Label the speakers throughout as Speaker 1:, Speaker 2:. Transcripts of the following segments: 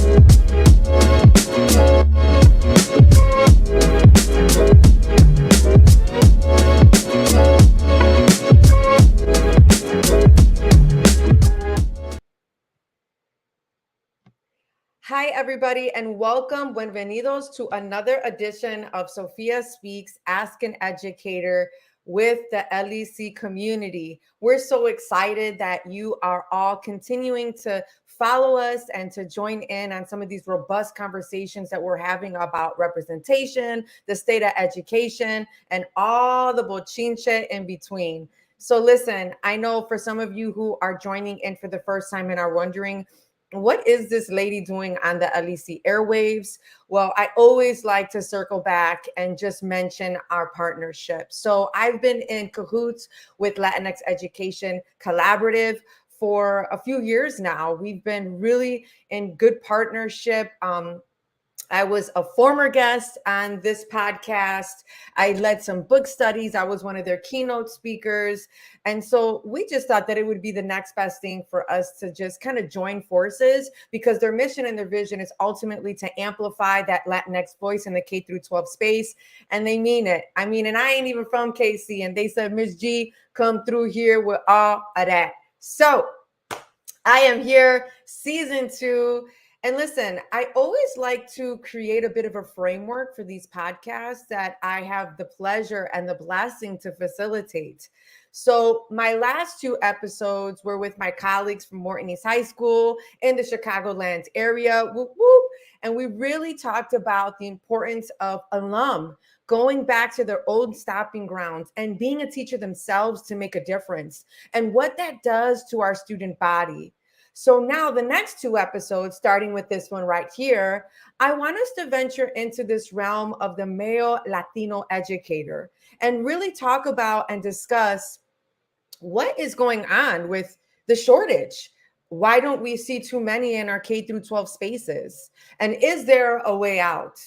Speaker 1: Hi, everybody, and welcome. Bienvenidos to another edition of Sofia Speaks, Ask an Educator with the LEC community. We're so excited that you are all continuing to follow us and to join in on some of these robust conversations that we're having about representation, the state of education, and all the bochinche in between. So listen, I know for some of you who are joining in for the first time and are wondering, what is this lady doing on the LEC airwaves? Well, I always like to circle back and just mention our partnership. So I've been in cahoots with Latinx Education Collaborative for a few years now. We've been really in good partnership. I was a former guest on this podcast. I led some book studies. I was one of their keynote speakers. And so we just thought that it would be the next best thing for us to just kind of join forces, because their mission and their vision is ultimately to amplify that Latinx voice in the K through 12 space. And they mean it. I mean, and I ain't even from KC. And they said, Miss G, come through here with all of that. So I am here, season 2. And listen, I always like to create a bit of a framework for these podcasts that I have the pleasure and the blessing to facilitate. So my last 2 episodes were with my colleagues from Morton East High School in the Chicagoland area. Whoop, whoop. And we really talked about the importance of alum going back to their old stopping grounds and being a teacher themselves to make a difference, and what that does to our student body. So now the next 2 episodes, starting with this one right here, I want us to venture into this realm of the male Latino educator and really talk about and discuss what is going on with the shortage. Why don't we see too many in our K through 12 spaces? And is there a way out?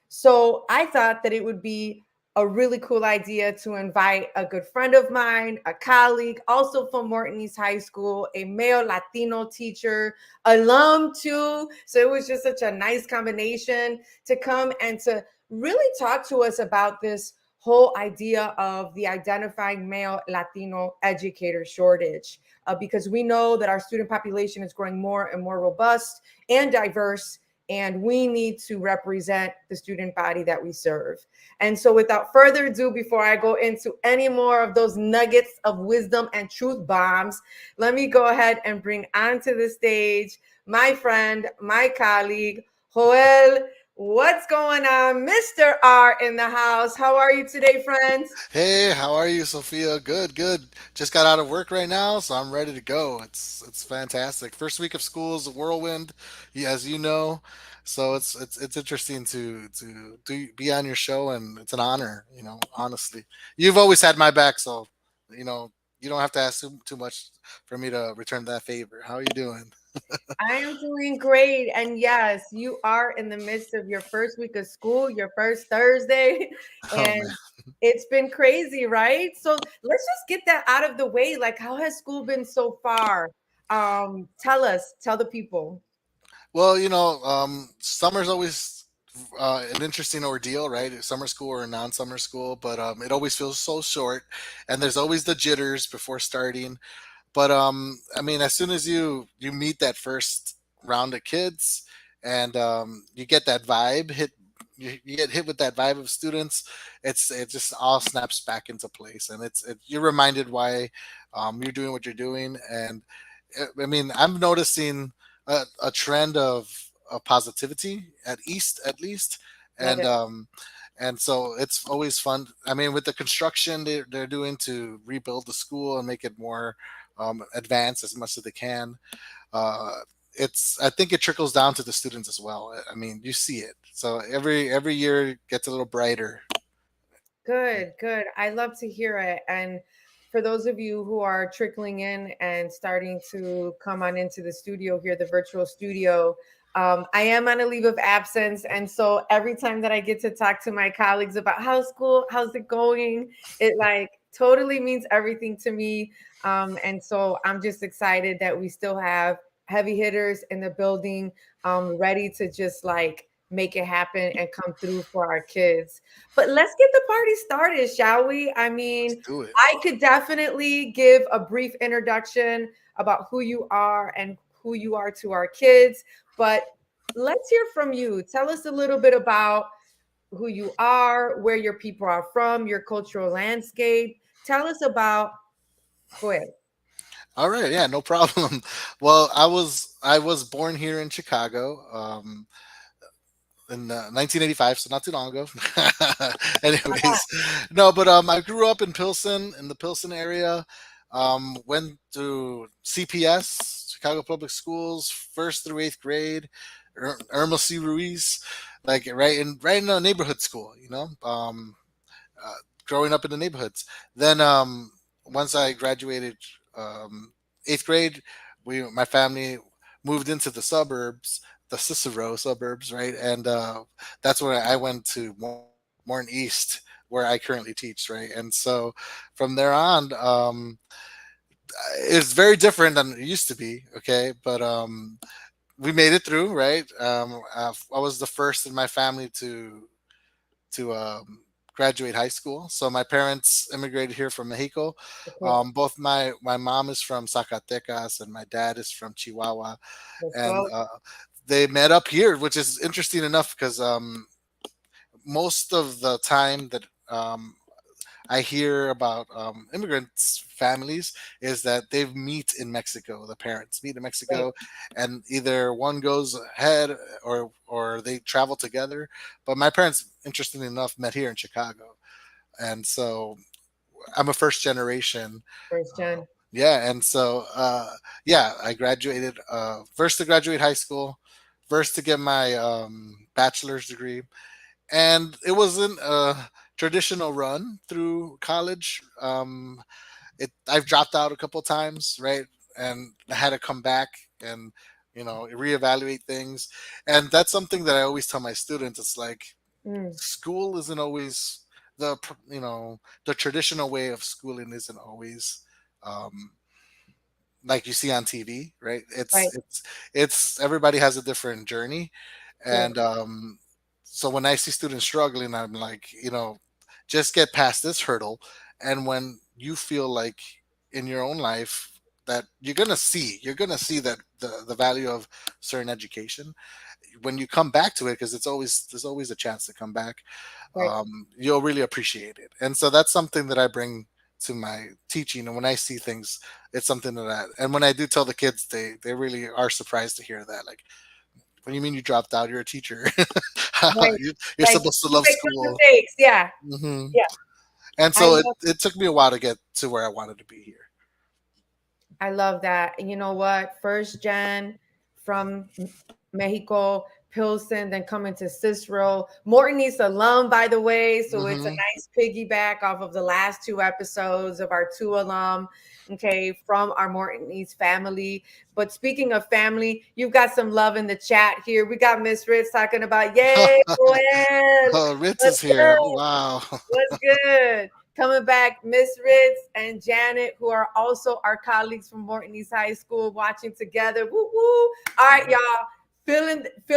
Speaker 1: So I thought that it would be a really cool idea to invite a good friend of mine, a colleague, also from Morton East High School, a male Latino teacher, alum too. So it was just such a nice combination to come and to really talk to us about this whole idea of the identifying male Latino educator shortage, because we know that our student population is growing more and more robust and diverse, and we need to represent the student body that we serve. And so without further ado, before I go into any more of those nuggets of wisdom and truth bombs, let me go ahead and bring onto the stage my friend, my colleague, Joel. What's going on? Mr. R in the house. How are you today, friends?
Speaker 2: Hey, how are you, Sophia? Good, good. Just got out of work right now, so I'm ready to go. It's fantastic. First week of school is a whirlwind, as you know. So it's interesting to be on your show, and it's an honor. Honestly, you've always had my back, so you know you don't have to ask too much for me to return that favor. How are you doing?
Speaker 1: I am doing great. And yes, you are in the midst of your first week of school, your first Thursday.
Speaker 2: Oh man.
Speaker 1: And it's been crazy, right? So let's just get that out of the way. Like, how has school been so far? Tell us, tell the people.
Speaker 2: Well, summer's always an interesting ordeal, right? Summer school or non-summer school, but it always feels so short, and there's always the jitters before starting. But I mean, as soon as you meet that first round of kids, and you get that vibe hit, you get hit with that vibe of students, it just all snaps back into place, and you're reminded why you're doing what you're doing. And I mean, I'm noticing a trend of positivity at least,
Speaker 1: Love
Speaker 2: and
Speaker 1: it.
Speaker 2: so it's always fun. I mean, with the construction they're doing to rebuild the school and make it more advanced as much as they can. Uh, I think it trickles down to the students as well. I mean, you see it. So every year it gets a little brighter.
Speaker 1: Good, good. I love to hear it. And for those of you who are trickling in and starting to come on into the studio here, the virtual studio, I am on a leave of absence. And so every time that I get to talk to my colleagues about how's school, how's it going, it like totally means everything to me. And so I'm just excited that we still have heavy hitters in the building, ready to just like make it happen and come through for our kids. But let's get the party started, shall we? I
Speaker 2: Let's
Speaker 1: mean,
Speaker 2: do it.
Speaker 1: I could definitely give a brief introduction about who you are and who you are to our kids, but let's hear from you. Tell us a little bit about who you are, where your people are from, your cultural landscape. Tell us about, go ahead.
Speaker 2: All right, yeah, no problem. Well, I was born here in Chicago. In 1985, so not too long ago. Anyways, no, but I grew up in Pilsen, in the Pilsen area. Went to CPS, Chicago Public Schools, first through eighth grade. Irma C. Ruiz, like right in a neighborhood school, uh, growing up in the neighborhoods. Then once I graduated eighth grade, my family moved into the suburbs, the Cicero suburbs, right? And that's where I went to Morton East, where I currently teach, right? And so from there on, it's very different than it used to be, okay? But we made it through, right? I was the first in my family to graduate high school. So my parents immigrated here from Mexico.
Speaker 1: Okay,
Speaker 2: Both my mom is from Zacatecas and my dad is from Chihuahua,
Speaker 1: let's
Speaker 2: and
Speaker 1: go.
Speaker 2: they met up here, which is interesting enough because most of the time that I hear about immigrants families is that they meet in Mexico. The parents meet in
Speaker 1: Right,
Speaker 2: Mexico, and either one goes ahead or they travel together. But my parents, interestingly enough, met here in Chicago, and so I'm a first generation.
Speaker 1: first gen.
Speaker 2: Yeah, and so yeah, I graduated first to graduate high school, first to get my bachelor's degree, and it wasn't a traditional run through college. I've dropped out a couple times, right, and I had to come back and reevaluate things, and that's something that I always tell my students. It's like
Speaker 1: Mm,
Speaker 2: school isn't always the traditional way of schooling isn't always um, like you see on TV, right?
Speaker 1: right,
Speaker 2: It's everybody has a different journey,
Speaker 1: right,
Speaker 2: and so when I see students struggling, I'm like, just get past this hurdle, and when you feel like in your own life that you're gonna see that the value of certain education when you come back to it, because there's always a chance to come back,
Speaker 1: right.
Speaker 2: you'll really appreciate it. And so that's something that I bring to my teaching. And when I see things, it's something and when I do tell the kids, they really are surprised to hear that. Like, what do you mean you dropped out? You're a teacher.
Speaker 1: Right.
Speaker 2: You're
Speaker 1: Like
Speaker 2: supposed to
Speaker 1: you
Speaker 2: love
Speaker 1: make some
Speaker 2: school.
Speaker 1: mistakes. Yeah.
Speaker 2: hmm
Speaker 1: Yeah.
Speaker 2: And
Speaker 1: I
Speaker 2: so it,
Speaker 1: love
Speaker 2: it took me a while to get to where I wanted to be here.
Speaker 1: I love that. And you know what? First gen from Mexico, Pilsen, then coming to Cicero. Morton East alum, by the way. So it's a
Speaker 2: hmm
Speaker 1: nice piggyback off of the last two episodes of our two alum, okay, from our Morton East family. But speaking of family, you've got some love in the chat here. We got Miss Ritz talking about, yay, Joel.
Speaker 2: Oh, Ritz
Speaker 1: Let's
Speaker 2: is here. Oh,
Speaker 1: go.
Speaker 2: wow.
Speaker 1: What's good? Coming back, Miss Ritz and Janet, who are also our colleagues from Morton East High School, watching together. Woo woo! All right, y'all, fill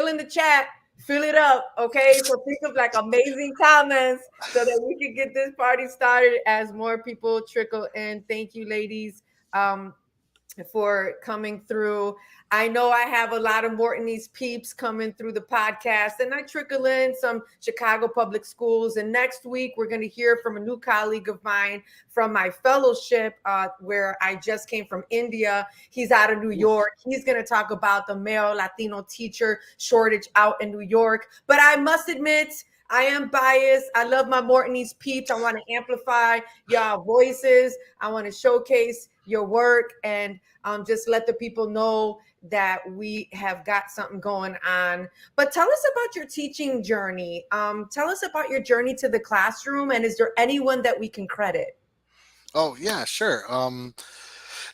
Speaker 1: in the chat, fill it up, okay? So think of like amazing comments so that we can get this party started as more people trickle in. Thank you, ladies. For coming through. I know I have a lot of Mortonese peeps coming through the podcast, and I trickle in some Chicago public schools. And next week, we're going to hear from a new colleague of mine from my fellowship, where I just came from India. He's out of New
Speaker 2: Ooh.
Speaker 1: York. He's going to talk about the male Latino teacher shortage out in New York. But I must admit, I am biased. I love my Mortonese peeps. I want to amplify y'all voices. I want to showcase your work and just let the people know that we have got something going on. But tell us about your teaching journey. Tell us about your journey to the classroom, and is there anyone that we can credit?
Speaker 2: Oh yeah, sure.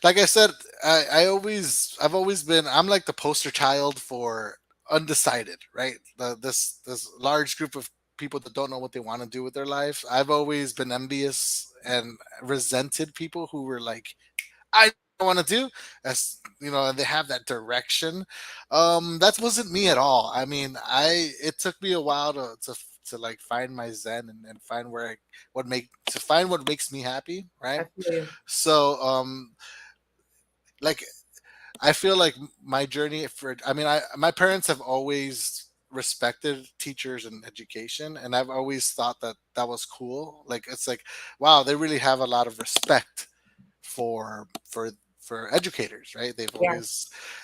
Speaker 2: Like I said, I've always been I'm like the poster child for undecided, right? This large group of people that don't know what they want to do with their life. I've always been envious and resented people who were like, I I want to do, as you know, and they have that direction. That wasn't me at all. I mean, I it took me a while to like find my zen, and find where I what make to find what makes me happy, right?
Speaker 1: I feel you.
Speaker 2: So like I feel like my journey for I mean I my parents have always respected teachers and education, and I've always thought that that was cool. Like it's like, wow, they really have a lot of respect for for for educators, right?
Speaker 1: Yeah.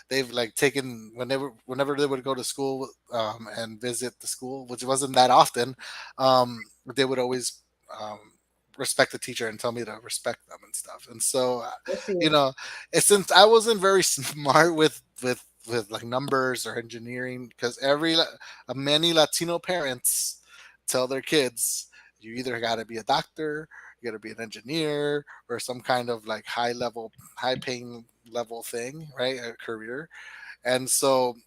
Speaker 2: They've like taken whenever they would go to school, and visit the school, which wasn't that often. They would always, um, respect the teacher and tell me to respect them and stuff. And so,
Speaker 1: I see.
Speaker 2: you know, since I wasn't very smart with like numbers or engineering, because many Latino parents tell their kids, you either got to be a doctor, you got to be an engineer, or some kind of like high paying level thing, right? A career. And so,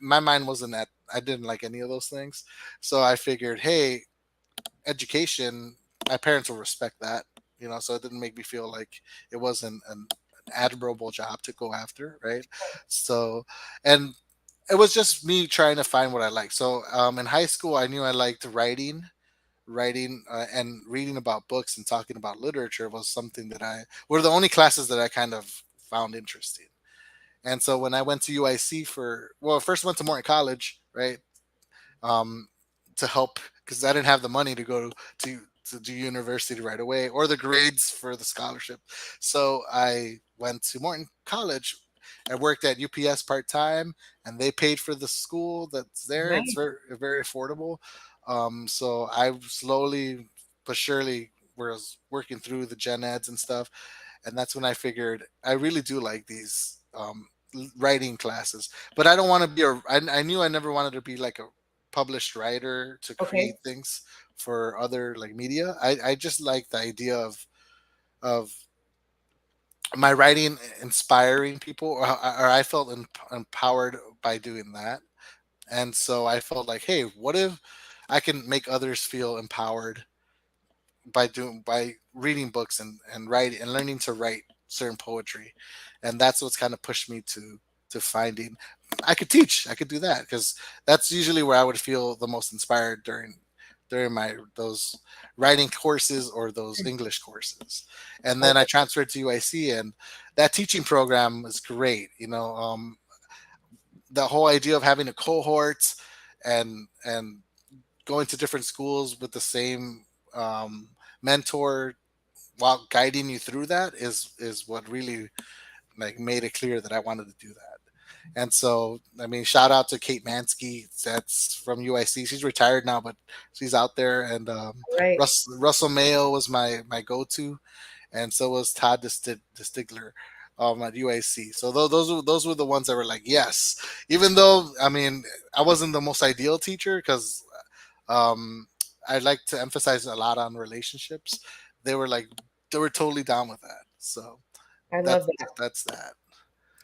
Speaker 2: my mind wasn't at, I didn't like any of those things. So I figured, hey, education, my parents will respect that, so it didn't make me feel like it wasn't an admirable job to go after, right? So, and it was just me trying to find what I like. So, in high school, I knew I liked writing, and reading about books and talking about literature was something that I were the only classes that I kind of found interesting. And so when I went to UIC first I went to Morton College, right? um, to help, because I didn't have the money to go to do university right away, or the grades for the scholarship. So I went to Morton College. I worked at UPS part time, and they paid for the school that's there. It's
Speaker 1: Nice.
Speaker 2: very affordable. So I slowly but surely was working through the gen eds and stuff, and that's when I figured I really do like these, writing classes. But I don't want to be I knew I never wanted to be like a published writer to
Speaker 1: Okay.
Speaker 2: create things for other like media. I just like the idea of my writing inspiring people, or I felt empowered by doing that. And so I felt like, hey, what if I can make others feel empowered by reading books, and writing and learning to write certain poetry. And that's what's kind of pushed me to finding I could do that, because that's usually where I would feel the most inspired during my those writing courses or those English courses. And then I
Speaker 1: Okay.
Speaker 2: transferred to UIC, and that teaching program was great. The whole idea of having a cohort, and going to different schools with the same, um, mentor, while guiding you through that, is what really like made it clear that I wanted to do that. And so, I mean, shout out to Kate Mansky. That's from UIC. She's retired now, but she's out there. And,
Speaker 1: All right.
Speaker 2: Russell Mayo was my go to, and so was Todd DeStigler, at UIC. So those were the ones that were like, yes. Even though, I mean, I wasn't the most ideal teacher, because, um, I like to emphasize a lot on relationships. They were like, they were totally down with that. So
Speaker 1: I love
Speaker 2: that's
Speaker 1: that.
Speaker 2: that's that.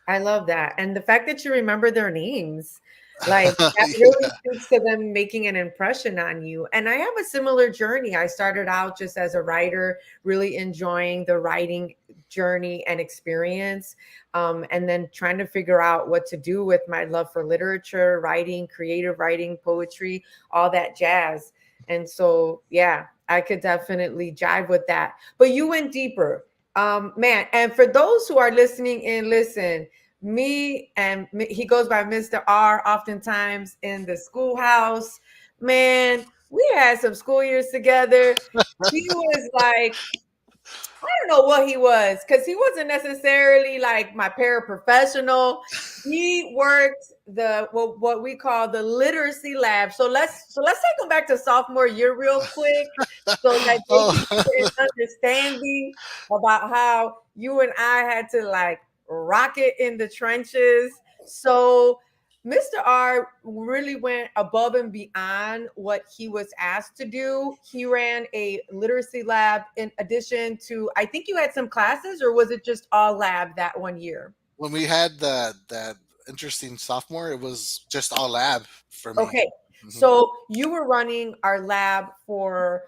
Speaker 1: I love that. And the fact that you remember their names, like that really
Speaker 2: Yeah.
Speaker 1: speaks to them making an impression on you. And I have a similar journey. I started out just as a writer, really enjoying the writing journey and experience, and then trying to figure out what to do with my love for literature, writing, creative writing, poetry, all that jazz. And so, yeah, I could definitely jive with that. But you went deeper. Man, and for those who are listening in, listen, he goes by Mr. R oftentimes in the schoolhouse. Man, we had some school years together. He was like, I don't know what he was, because he wasn't necessarily like my paraprofessional. He worked the what we call the literacy lab. So let's take him back to sophomore year real quick, so that they can
Speaker 2: Oh.
Speaker 1: get an understanding about how you and I had to like rock it in the trenches. So Mr. R really went above and beyond what he was asked to do. He ran a literacy lab in addition to, I think you had some classes, or was it just all lab that one year?
Speaker 2: When we had that interesting sophomore, it was just all lab for me.
Speaker 1: Okay.
Speaker 2: Hmm.
Speaker 1: So you were running our lab for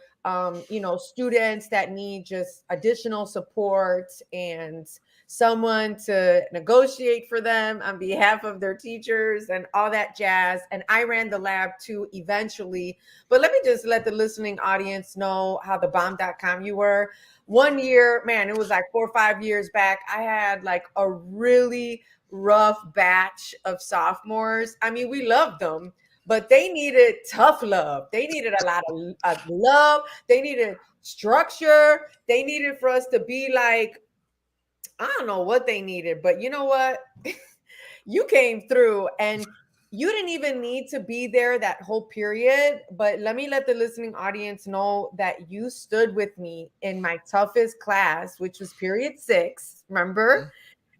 Speaker 1: students that need just additional support and someone to negotiate for them on behalf of their teachers and all that jazz. And I ran the lab too eventually. But let me just let the listening audience know how the bomb.com you were. One year, man, it was like 4 or 5 years back. I had like a really rough batch of sophomores. I mean, we loved them, but they needed tough love. They needed a lot of love. They needed structure. They needed for us to be like, I don't know what they needed, but you know what? You came through and you didn't even need to be there that whole period. But let me let the listening audience know that you stood with me in my toughest class, which was period 6. Remember?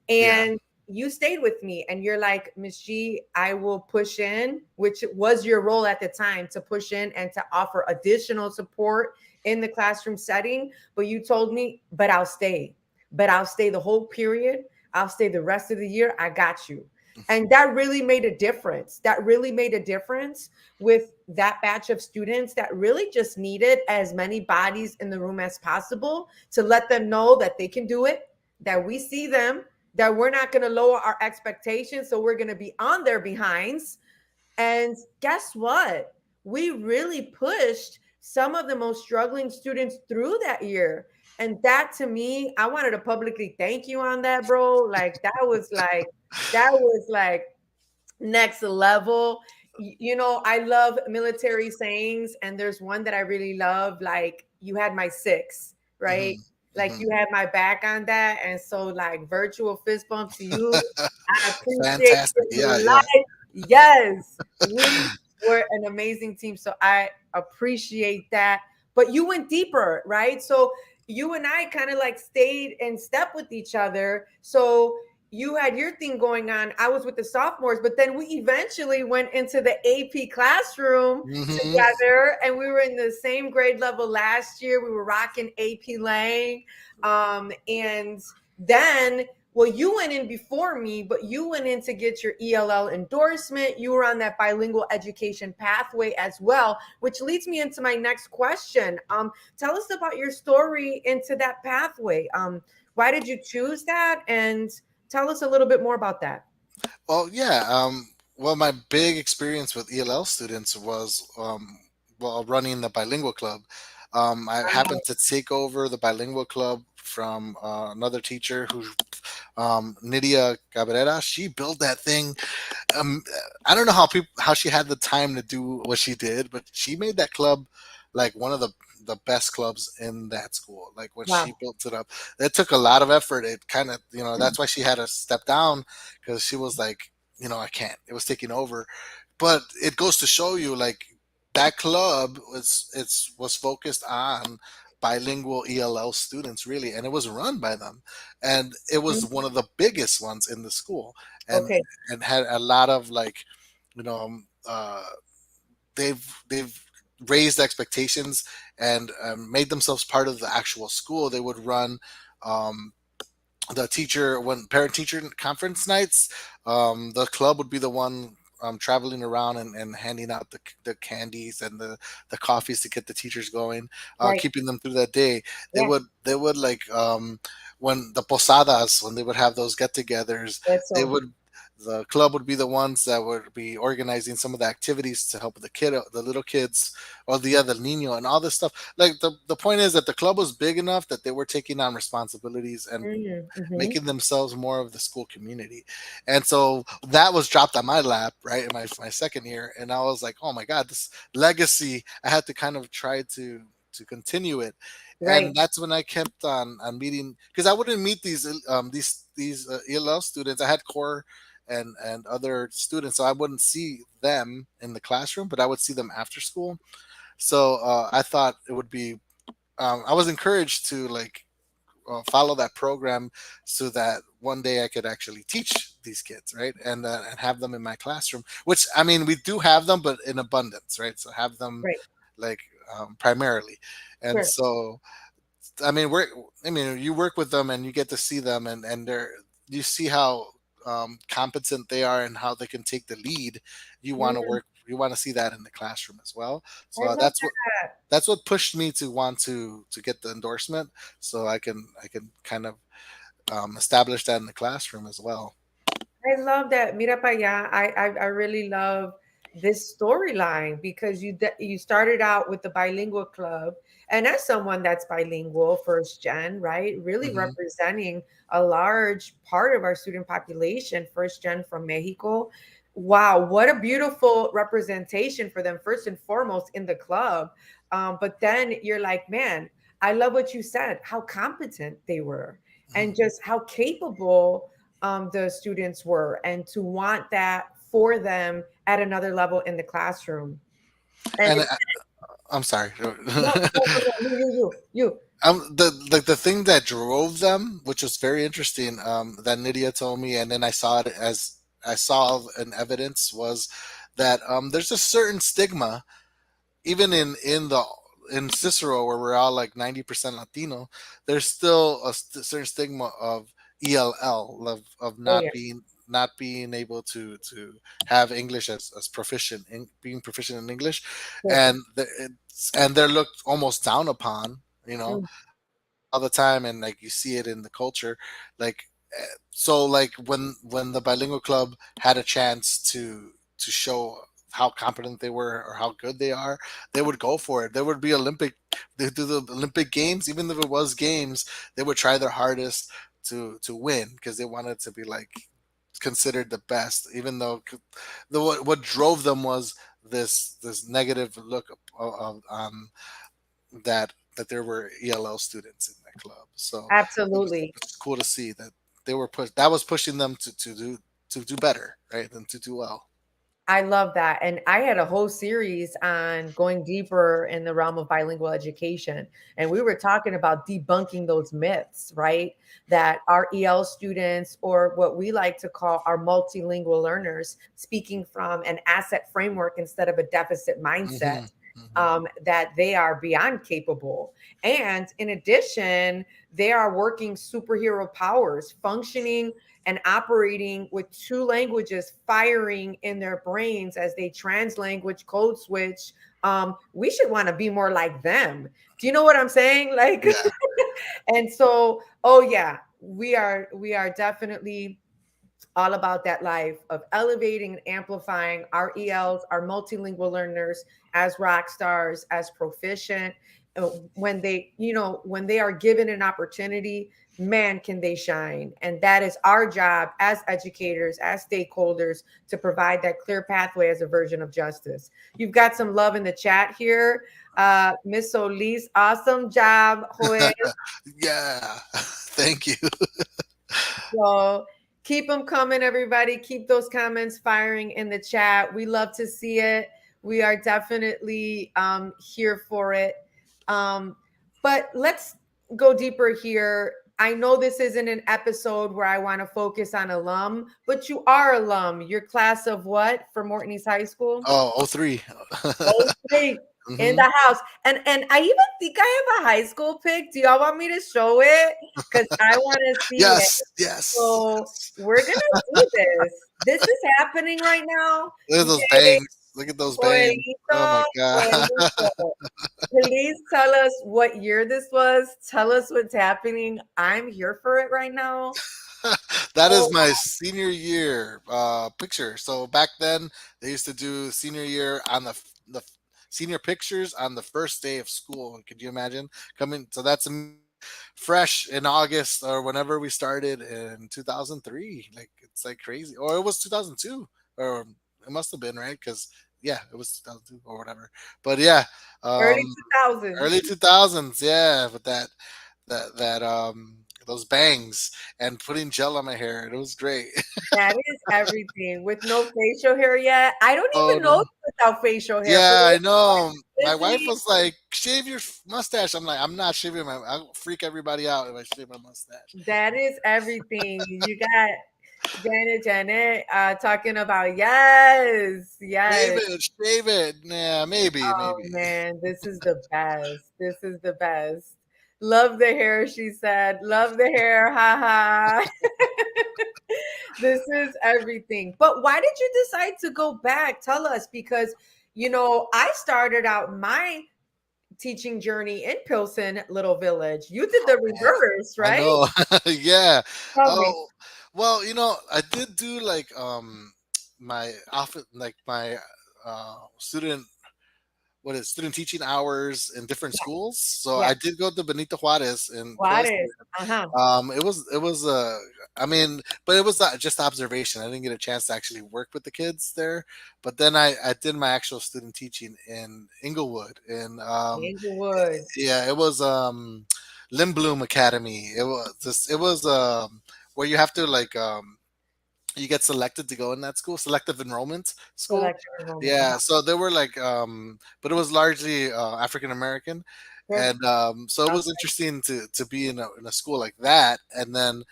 Speaker 2: Mhm. Yeah.
Speaker 1: And you stayed with me and you're like, Miss G, I will push in, which was your role at the time, to push in and to offer additional support in the classroom setting. But you told me, but I'll stay. But I'll stay the whole period. I'll stay the rest of the year. I got you. And that really made a difference. That really made a difference with that batch of students that really just needed as many bodies in the room as possible to let them know that they can do it, that we see them, that we're not going to lower our expectations. So we're going to be on their behinds. And guess what? We really pushed some of the most struggling students through that year. And that to me, I wanted to publicly thank you on that, bro. That was like next level. You know, I love military sayings, and there's one that I really love, like, you had my six, right?
Speaker 2: Hmm.
Speaker 1: Like,
Speaker 2: Hmm.
Speaker 1: you had my back on that. And so, like, virtual fist bump to you. I appreciate
Speaker 2: Fantastic.
Speaker 1: your
Speaker 2: Yeah, yeah.
Speaker 1: life. Yes, we were an amazing team. So I appreciate that. But you went deeper, right? So you and I kind of like stayed in step with each other. So you had your thing going on. I was with the sophomores, but then we eventually went into the AP classroom
Speaker 2: Hmm.
Speaker 1: together, and we were in the same grade level last year. We were rocking AP Lang. And then, well, you went in before me, but you went in to get your ELL endorsement. You were on that bilingual education pathway as well, which leads me into my next question. Tell us about your story into that pathway. Why did you choose that? And tell us a little bit more about that.
Speaker 2: Well, yeah. Well, my big experience with ELL students was well, running the bilingual club. I happened to take over the bilingual club from another teacher who, Nydia Cabrera. She built that thing. um I don't know how she had the time to do what she did, but she made that club like one of the best clubs in that school. Like when
Speaker 1: Wow.
Speaker 2: she built it up, it took a lot of effort. It kind of, that's why she had to step down, because she was like, I can't. It was taking over. But it goes to show you, like, that club was focused on bilingual ELL students, really, and it was run by them, and it was
Speaker 1: Mhm.
Speaker 2: one of the biggest ones in the school, and
Speaker 1: Okay.
Speaker 2: had a lot of, like, you know um, uh, they've raised expectations, and made themselves part of the actual school. They would run um, the teacher when parent teacher conference nights. The club would be the one traveling around and handing out the candies and the coffees to get the teachers going,
Speaker 1: Right.
Speaker 2: keeping them through that day. they
Speaker 1: Yeah.
Speaker 2: would they would like, when the posadas, when they would have those get-togethers, they
Speaker 1: Eso.
Speaker 2: would the club would be the ones that would be organizing some of the activities to help the little kids, or the other Nino, and all this stuff. Like, the point is that the club was big enough that they were taking on responsibilities and
Speaker 1: Mm-hmm.
Speaker 2: making themselves more of the school community. And so that was dropped on my lap, right, in my second year, and I was like, oh my god, this legacy, I had to kind of try to continue it.
Speaker 1: Right.
Speaker 2: And that's when I kept on meeting, because I wouldn't meet these ELL students. I had core and other students, so I wouldn't see them in the classroom, but I would see them after school. So I thought it would be, I was encouraged to, like, follow that program, so that one day I could actually teach these kids, right, and have them in my classroom. Which, I mean, we do have them, but in abundance, right? So have them,
Speaker 1: Right.
Speaker 2: like, primarily. And
Speaker 1: Sure.
Speaker 2: so, I mean, you work with them and you get to see them, and you see how competent they are and how they can take the lead.
Speaker 1: Mm,
Speaker 2: You want to see that in the classroom as well.
Speaker 1: I
Speaker 2: So
Speaker 1: love that.
Speaker 2: that's what pushed me to want to get the endorsement, so I can kind of establish that in the classroom as well.
Speaker 1: I love that. Mira pa allá. I really love this storyline because you started out with the bilingual club, and as someone that's bilingual, first gen, right, really
Speaker 2: Hmm.
Speaker 1: representing a large part of our student population, first gen from Mexico. Wow, what a beautiful representation for them, first and foremost in the club. But then you're like, man, I love what you said, how competent they were, and
Speaker 2: Hmm.
Speaker 1: just how capable the students were, and to want that for them at another level in the classroom. And
Speaker 2: And
Speaker 1: it's
Speaker 2: I'm sorry.
Speaker 1: no, no, no, no, you.
Speaker 2: The thing that drove them, which was very interesting, that Nydia told me, and then I saw it as I saw in evidence, was that there's a certain stigma, even in Cicero, where we're all like 90% Latino. There's still a certain stigma of ELL, of
Speaker 1: Oh yeah,
Speaker 2: not being able to have English as proficient in being proficient in English,
Speaker 1: yes.
Speaker 2: and and they're looked almost down upon. You know,
Speaker 1: Mm,
Speaker 2: all the time, and like you see it in the culture, like so like when the bilingual club had a chance to show how competent they were or how good they are, they would go for it. There would be Olympic, they do the Olympic games, even if it was games, they would try their hardest to win because they wanted to be like considered the best, even though what drove them was this negative look that there were ELL students in that club. So
Speaker 1: absolutely.
Speaker 2: it's cool to see that they were that was pushing them to do better, right, than to do well.
Speaker 1: I love that. And I had a whole series on going deeper in the realm of bilingual education. And we were talking about debunking those myths, right? That our EL students, or what we like to call our multilingual learners, speaking from an asset framework instead of a deficit mindset,
Speaker 2: Hmm. Hmm.
Speaker 1: that they are beyond capable. And in addition, they are working superhero powers, functioning and operating with two languages firing in their brains as they translanguage code switch. We should want to be more like them. Do you know what I'm saying? Like,
Speaker 2: Yeah.
Speaker 1: and so, oh yeah, we are definitely all about that life of elevating and amplifying our ELs, our multilingual learners as rock stars, as proficient. When they, when they are given an opportunity, man, can they shine. And that is our job as educators, as stakeholders, to provide that clear pathway as a version of justice. You've got some love in the chat here. Miss Solis, awesome job, Joel.
Speaker 2: Yeah. Thank you.
Speaker 1: So keep them coming, everybody. Keep those comments firing in the chat. We love to see it. We are definitely here for it. Um, but let's go deeper here. I know this isn't an episode where I want to focus on alum, but you are alum. Your class of what for Morton East High School?
Speaker 2: Oh, oh, 03.
Speaker 1: Oh, three in
Speaker 2: Hmm.
Speaker 1: the house. And I even think I have a high school pic. Do y'all want me to show it? Because I want to see it.
Speaker 2: Yes, yes,
Speaker 1: So
Speaker 2: yes.
Speaker 1: we're gonna do this. This is happening right now.
Speaker 2: Look at those bangs. Look at those bangs. Oh my
Speaker 1: Joelito,
Speaker 2: god.
Speaker 1: Joelito. Please tell us what year this was. Tell us what's happening. I'm here for it right now.
Speaker 2: That is
Speaker 1: Oh,
Speaker 2: my senior year picture. So back then they used to do senior year on the senior pictures on the first day of school. Could you imagine coming? So that's fresh in August or whenever we started in 2003. Like it's like crazy, or it was 2002, or it must have been right because yeah, it was 2002 or whatever. But yeah,
Speaker 1: early
Speaker 2: um,
Speaker 1: 2000s.
Speaker 2: early 2000s. Yeah, but that those bangs and putting gel on my hair. It was great.
Speaker 1: That is everything. With no facial hair yet. I don't
Speaker 2: Oh
Speaker 1: even know
Speaker 2: no.
Speaker 1: you without facial hair. For
Speaker 2: Yeah, I
Speaker 1: those
Speaker 2: know. My wife
Speaker 1: listening,
Speaker 2: was like, "Shave your mustache." I'm like, "I'm not shaving my. I'll freak everybody out if I shave my mustache."
Speaker 1: that is everything. You got Janet, talking about yes,
Speaker 2: Shave
Speaker 1: yes.
Speaker 2: it, shave it. Yeah, maybe,
Speaker 1: Oh
Speaker 2: maybe.
Speaker 1: man, this is the best. This is the best. Love the hair, she said. Love the hair. Ha ha. This is everything. But why did you decide to go back? Tell us, because I started out my teaching journey in Pilsen Little Village. You did the
Speaker 2: Oh man,
Speaker 1: reverse,
Speaker 2: I
Speaker 1: right?
Speaker 2: know. Yeah.
Speaker 1: Tell me.
Speaker 2: Oh, well, I did do like my office, like my student what is student teaching hours in different
Speaker 1: Yeah,
Speaker 2: schools. So
Speaker 1: yeah.
Speaker 2: I did go to Benito Juarez in Pilsen.
Speaker 1: Juárez. Uh-huh.
Speaker 2: It was I mean, but it was not just observation. I didn't get a chance to actually work with the kids there. But then I did my actual student teaching in Inglewood, and
Speaker 1: Inglewood.
Speaker 2: yeah, it was Lindblom Academy. It was where you have to like you get selected to go in that school, selective enrollment school.
Speaker 1: Selective enrollment.
Speaker 2: Yeah,
Speaker 1: Uh-huh.
Speaker 2: so they were like but it was largely African American,
Speaker 1: Sure.
Speaker 2: and so it was
Speaker 1: Okay.
Speaker 2: interesting to be in a school like that, and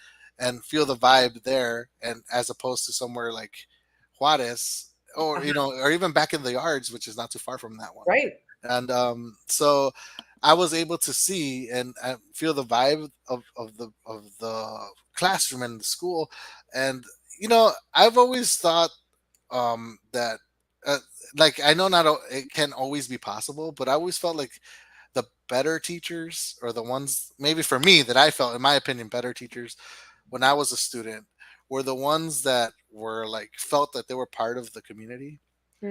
Speaker 2: feel the vibe there, and as opposed to somewhere like Juarez, or
Speaker 1: Uh-huh.
Speaker 2: or even back in the yards, which is not too far from that one.
Speaker 1: Right.
Speaker 2: And so I was able to see and feel the vibe of the classroom and the school. And I've always thought that uh, like, I know it can always be possible, but I always felt like the better teachers, or the ones, maybe for me, that I felt, in my opinion, better teachers when I was a student, were the ones that were like, felt that they were part of the community.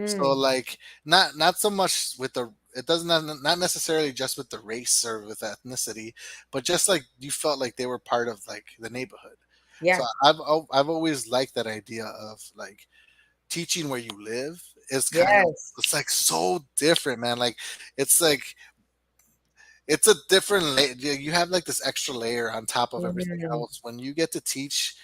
Speaker 2: So
Speaker 1: Mm.
Speaker 2: like, not so much with the it doesn't not necessarily just with the race or with ethnicity, but just like you felt like they were part of like the neighborhood. So
Speaker 1: Yeah.
Speaker 2: I've always liked that idea of like teaching where you live is kind of,
Speaker 1: Yes.
Speaker 2: it's like so different, man. Like, it's like, it's a different you have like this extra layer on top of everything
Speaker 1: Mhm.
Speaker 2: else when you get to teach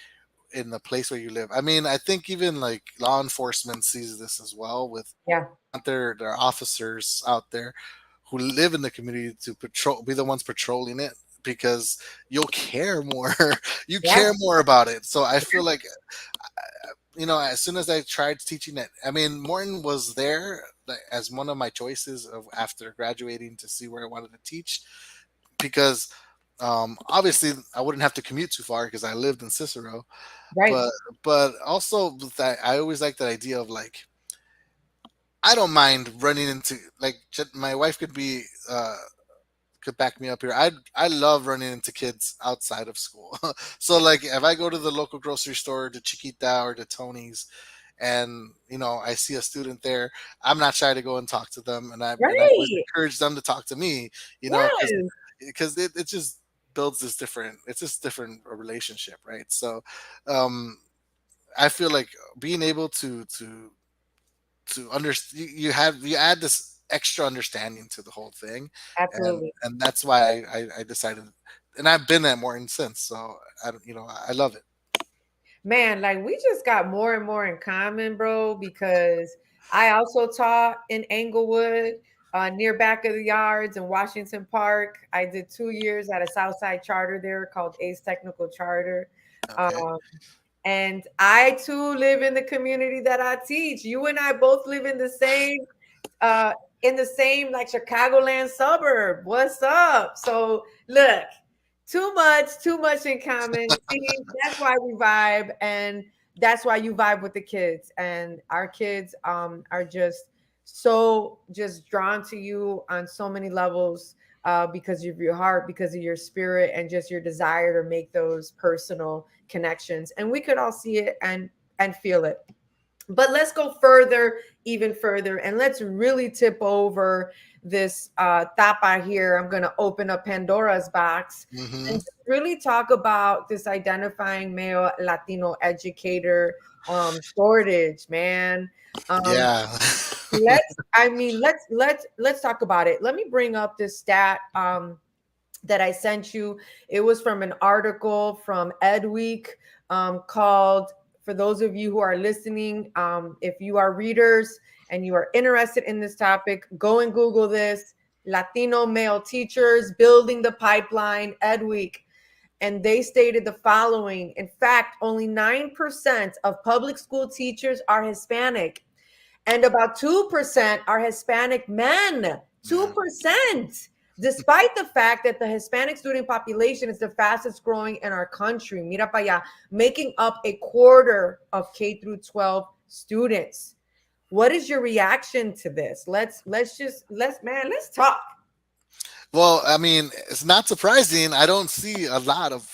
Speaker 2: in the place where you live. I mean, I think even like law enforcement sees this as well, with
Speaker 1: Yeah.
Speaker 2: their officers out there who live in the community to be the ones patrolling it, because you'll care more. You
Speaker 1: Yeah.
Speaker 2: care more about it. So I feel like, as soon as I tried teaching it, I mean, Morton was there like, as one of my choices of after graduating, to see where I wanted to teach, because obviously I wouldn't have to commute too far because I lived in Cicero,
Speaker 1: Right.
Speaker 2: but also with that, I always like that idea of like, I don't mind running into, like, my wife could back me up here. I love running into kids outside of school. So like, if I go to the local grocery store, to Chiquita or to Tony's, and I see a student there, I'm not shy to go and talk to them, and I always
Speaker 1: Right.
Speaker 2: encourage them to talk to me, because
Speaker 1: Yes.
Speaker 2: it just builds this different, it's just different relationship, right? So um I feel like being able to understand, you add this extra understanding to the whole thing,
Speaker 1: Absolutely.
Speaker 2: and that's why I decided, and I've been at Morton since, so I don't, I love it.
Speaker 1: Man, like we just got more and more in common, bro, because I also taught in Englewood, near back of the yards in Washington Park. I did 2 years at a Southside charter there called Ace Technical Charter.
Speaker 2: Okay.
Speaker 1: Um, and I too live in the community that I teach. You and I both live uh in the same like Chicagoland suburb. What's up? So look, too much in common. See, that's why we vibe, and that's why you vibe with the kids. And our kids are just drawn to you on so many levels, because of your heart, because of your spirit, and just your desire to make those personal connections. And we could all see it and feel it. But let's go further, even further, and let's really tip over this tapa here. I'm going to open up Pandora's box
Speaker 2: Hmm.
Speaker 1: and just really talk about this identifying male Latino educator shortage, man. Um,
Speaker 2: Yeah.
Speaker 1: let's talk about it. Let me bring up this stat that I sent you. It was from an article from Edweek, called, for those of you who are listening, if you are readers and you are interested in this topic, go and Google this: Latino male teachers building the pipeline, Edweek. And they stated the following: in fact, only 9% of public school teachers are Hispanic, and about 2% are Hispanic men.
Speaker 2: Man.
Speaker 1: 2%, despite the fact that the Hispanic student population is the fastest growing in our country. Mira para allá, making up a quarter of K through 12 students. What is your reaction to this? Let's talk.
Speaker 2: Well, I mean, it's not surprising. I don't see a lot of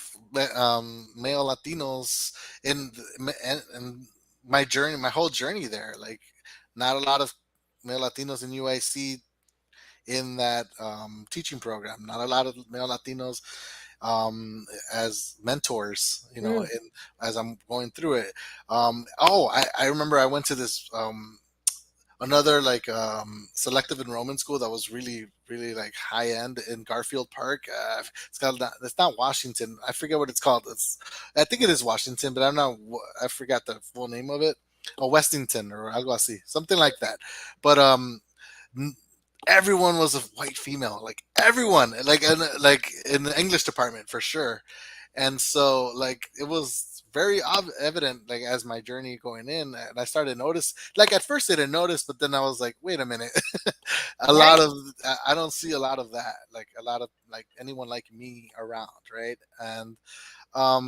Speaker 2: male Latinos in my journey, my whole journey there. Like, not a lot of male Latinos in UIC in that teaching program. Not a lot of male Latinos as mentors.
Speaker 1: Mm,
Speaker 2: As I'm going through it. I remember I went to this another like selective enrollment school that was really really like high end in Garfield Park. It's not Washington. I forget what it's called. I think it is Washington, but I forgot the full name of it. Oh, Westington or algo así, something like that. But n- everyone was a white female, like everyone, like in the English department for sure. And so like it was very evident like as my journey going in, and I started to notice, like at first I didn't notice, but then I was like, wait a minute. A lot
Speaker 1: right.
Speaker 2: of I don't see a lot of that, like a lot of like anyone like me around, right? And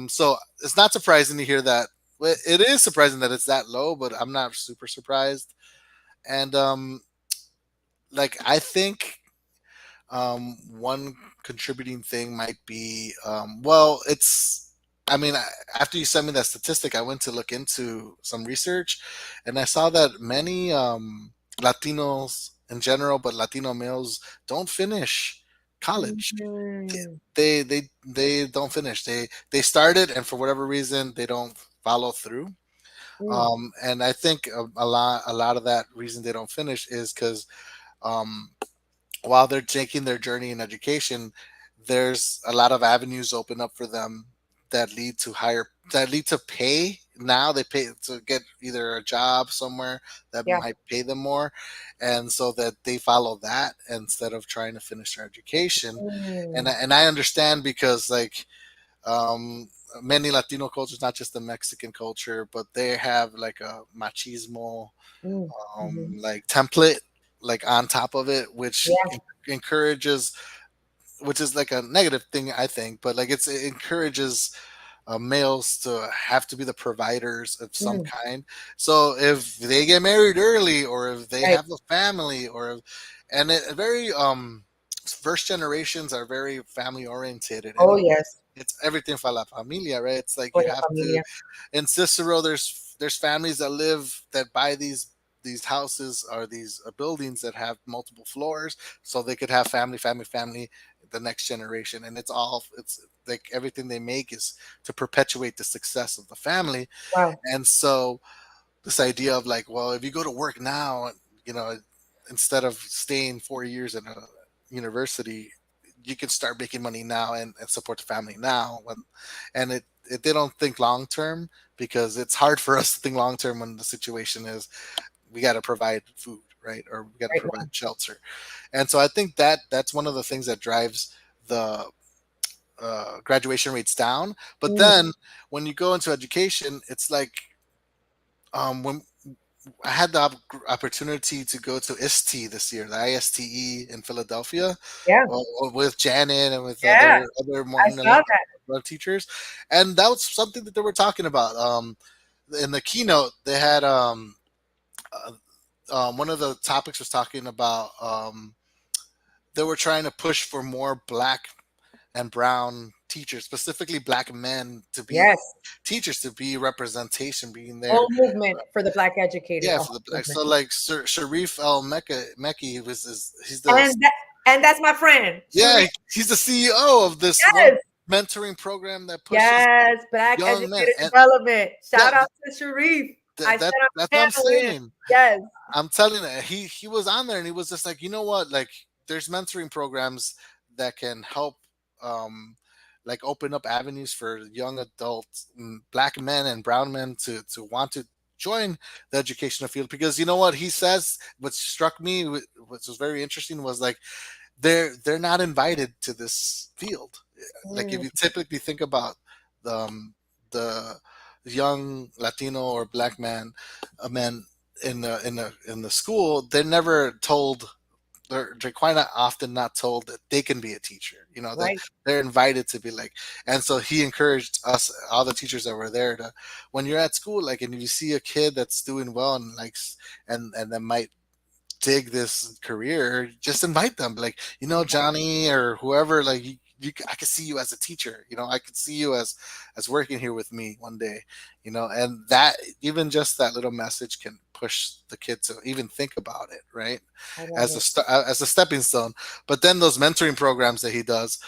Speaker 2: so it's not surprising to hear that. Well, it is surprising that it's that low, but I'm not super surprised. And like I think one contributing thing might be, well, it's, I mean, after you sent me that statistic, I went to look into some research, and I saw that many Latinos in general, but Latino males don't finish college.
Speaker 1: Mm,
Speaker 2: They don't finish. They started, and for whatever reason, they don't follow through.
Speaker 1: mm,
Speaker 2: And I think a lot of that reason they don't finish is because um, while they're taking their journey in education, there's a lot of avenues open up for them that lead to pay. Now they pay to get either a job somewhere that
Speaker 1: yeah.
Speaker 2: might pay them more, and so that they follow that instead of trying to finish their education.
Speaker 1: Mm,
Speaker 2: And I understand because like um, many Latino cultures, not just the Mexican culture, but they have like a machismo
Speaker 1: mm, mhm.
Speaker 2: like template like on top of it, which
Speaker 1: Yeah.
Speaker 2: encourages, which is like a negative thing I think, but like it encourages males to have to be the providers of some
Speaker 1: Mm,
Speaker 2: kind. So if they get married early, or if they
Speaker 1: right.
Speaker 2: have a family, and it very first generations are very family oriented,
Speaker 1: Oh,
Speaker 2: and
Speaker 1: yes.
Speaker 2: it's everything for la familia, right? It's like
Speaker 1: For
Speaker 2: you
Speaker 1: the
Speaker 2: have to,
Speaker 1: familia.
Speaker 2: in Cicero, there's families that live that buy these houses or these buildings that have multiple floors, so they could have family, the next generation, and it's like everything they make is to perpetuate the success of the family.
Speaker 1: Wow.
Speaker 2: And so this idea of like, well, if you go to work now, you know, instead of staying 4 years in a university, you can start making money now and support the family now. And they don't think long term, because it's hard for us to think long term when the situation is we got to provide food, right? Or we got to
Speaker 1: Right
Speaker 2: provide
Speaker 1: now.
Speaker 2: shelter. And so I think that that's one of the things that drives the graduation rates down. But
Speaker 1: Mm,
Speaker 2: then when you go into education, it's like when I had the opportunity to go to ISTE this year, the ISTE in Philadelphia,
Speaker 1: yeah.
Speaker 2: with Janet and with
Speaker 1: Yeah.
Speaker 2: other
Speaker 1: I
Speaker 2: Morton
Speaker 1: saw that.
Speaker 2: teachers, and that was something that they were talking about. In the keynote, they had uh, one of the topics was talking about they were trying to push for more black and brown teachers, specifically black men, to be
Speaker 1: Yes.
Speaker 2: teachers, to be representation, being there.
Speaker 1: Whole movement for the Black educator.
Speaker 2: Yeah,
Speaker 1: A
Speaker 2: for the
Speaker 1: whole
Speaker 2: black.
Speaker 1: movement.
Speaker 2: So like Sharif El Mekki he's the,
Speaker 1: And that, and that's my friend,
Speaker 2: yeah,
Speaker 1: Sharif.
Speaker 2: he's the CEO of this one
Speaker 1: Yes.
Speaker 2: mentoring program that pushes
Speaker 1: Yes. Black
Speaker 2: young men.
Speaker 1: educator
Speaker 2: And
Speaker 1: development. Shout
Speaker 2: that,
Speaker 1: out to Sharif. I sat on
Speaker 2: that's
Speaker 1: a
Speaker 2: what I'm
Speaker 1: panel with him.
Speaker 2: saying.
Speaker 1: Yes.
Speaker 2: I'm telling you, he was on there and he was just like, you know what, like there's mentoring programs that can help um like open up avenues for young adults, black men and brown men, to want to join the educational field. Because you know what he says, what struck me, which was very interesting, was like they're not invited to this field. Like if
Speaker 1: Mm,
Speaker 2: you typically think about the young Latino or black man, men in the school, they're never told. They're quite not often not told that they can be a teacher. You know that
Speaker 1: right.
Speaker 2: they're invited to be like. And so he encouraged us, all the teachers that were there, to, when you're at school, like, and if you see a kid that's doing well and likes and that might dig this career, just invite them. Like, Johnny or whoever, like I could see you as a teacher. I could see you as working here with me one day. And that, even just that little message can push the kid to even think about it, right?
Speaker 1: I love
Speaker 2: As
Speaker 1: it.
Speaker 2: as a stepping stone. But then those mentoring programs that he does,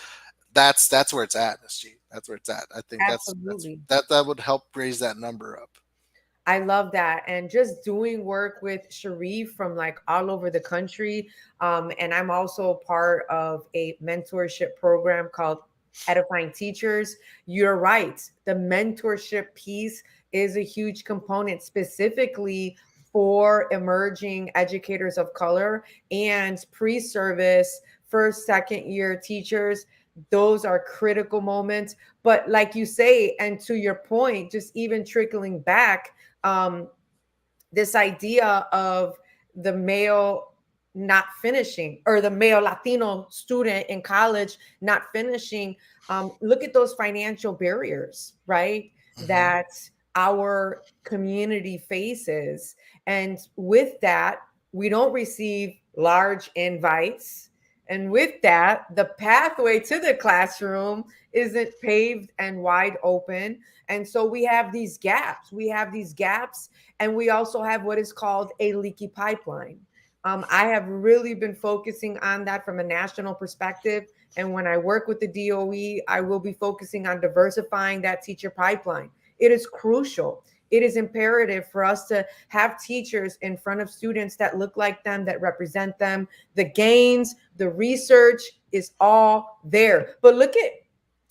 Speaker 2: that's where it's at, Miss G. That's where it's at. I think
Speaker 1: Absolutely.
Speaker 2: that would help raise that number up.
Speaker 1: I love that. And just doing work with Sharif from like all over the country. And I'm also part of a mentorship program called Edifying Teachers. You're right. The mentorship piece is a huge component specifically for emerging educators of color and pre service first, second year teachers. Those are critical moments. But like you say, and to your point, just even trickling back, um, this idea of the male not finishing or the male Latino student in college not finishing. Look at those financial barriers, right?
Speaker 2: Hmm.
Speaker 1: That our community faces. And with that, we don't receive large invites. And with that, the pathway to the classroom isn't paved and wide open. And so we have these gaps. We have these gaps, and we also have what is called a leaky pipeline. I have really been focusing on that from a national perspective. And when I work with the DOE, I will be focusing on diversifying that teacher pipeline. It is crucial. It is imperative for us to have teachers in front of students that look like them, that represent them. The gains, the research is all there. But look at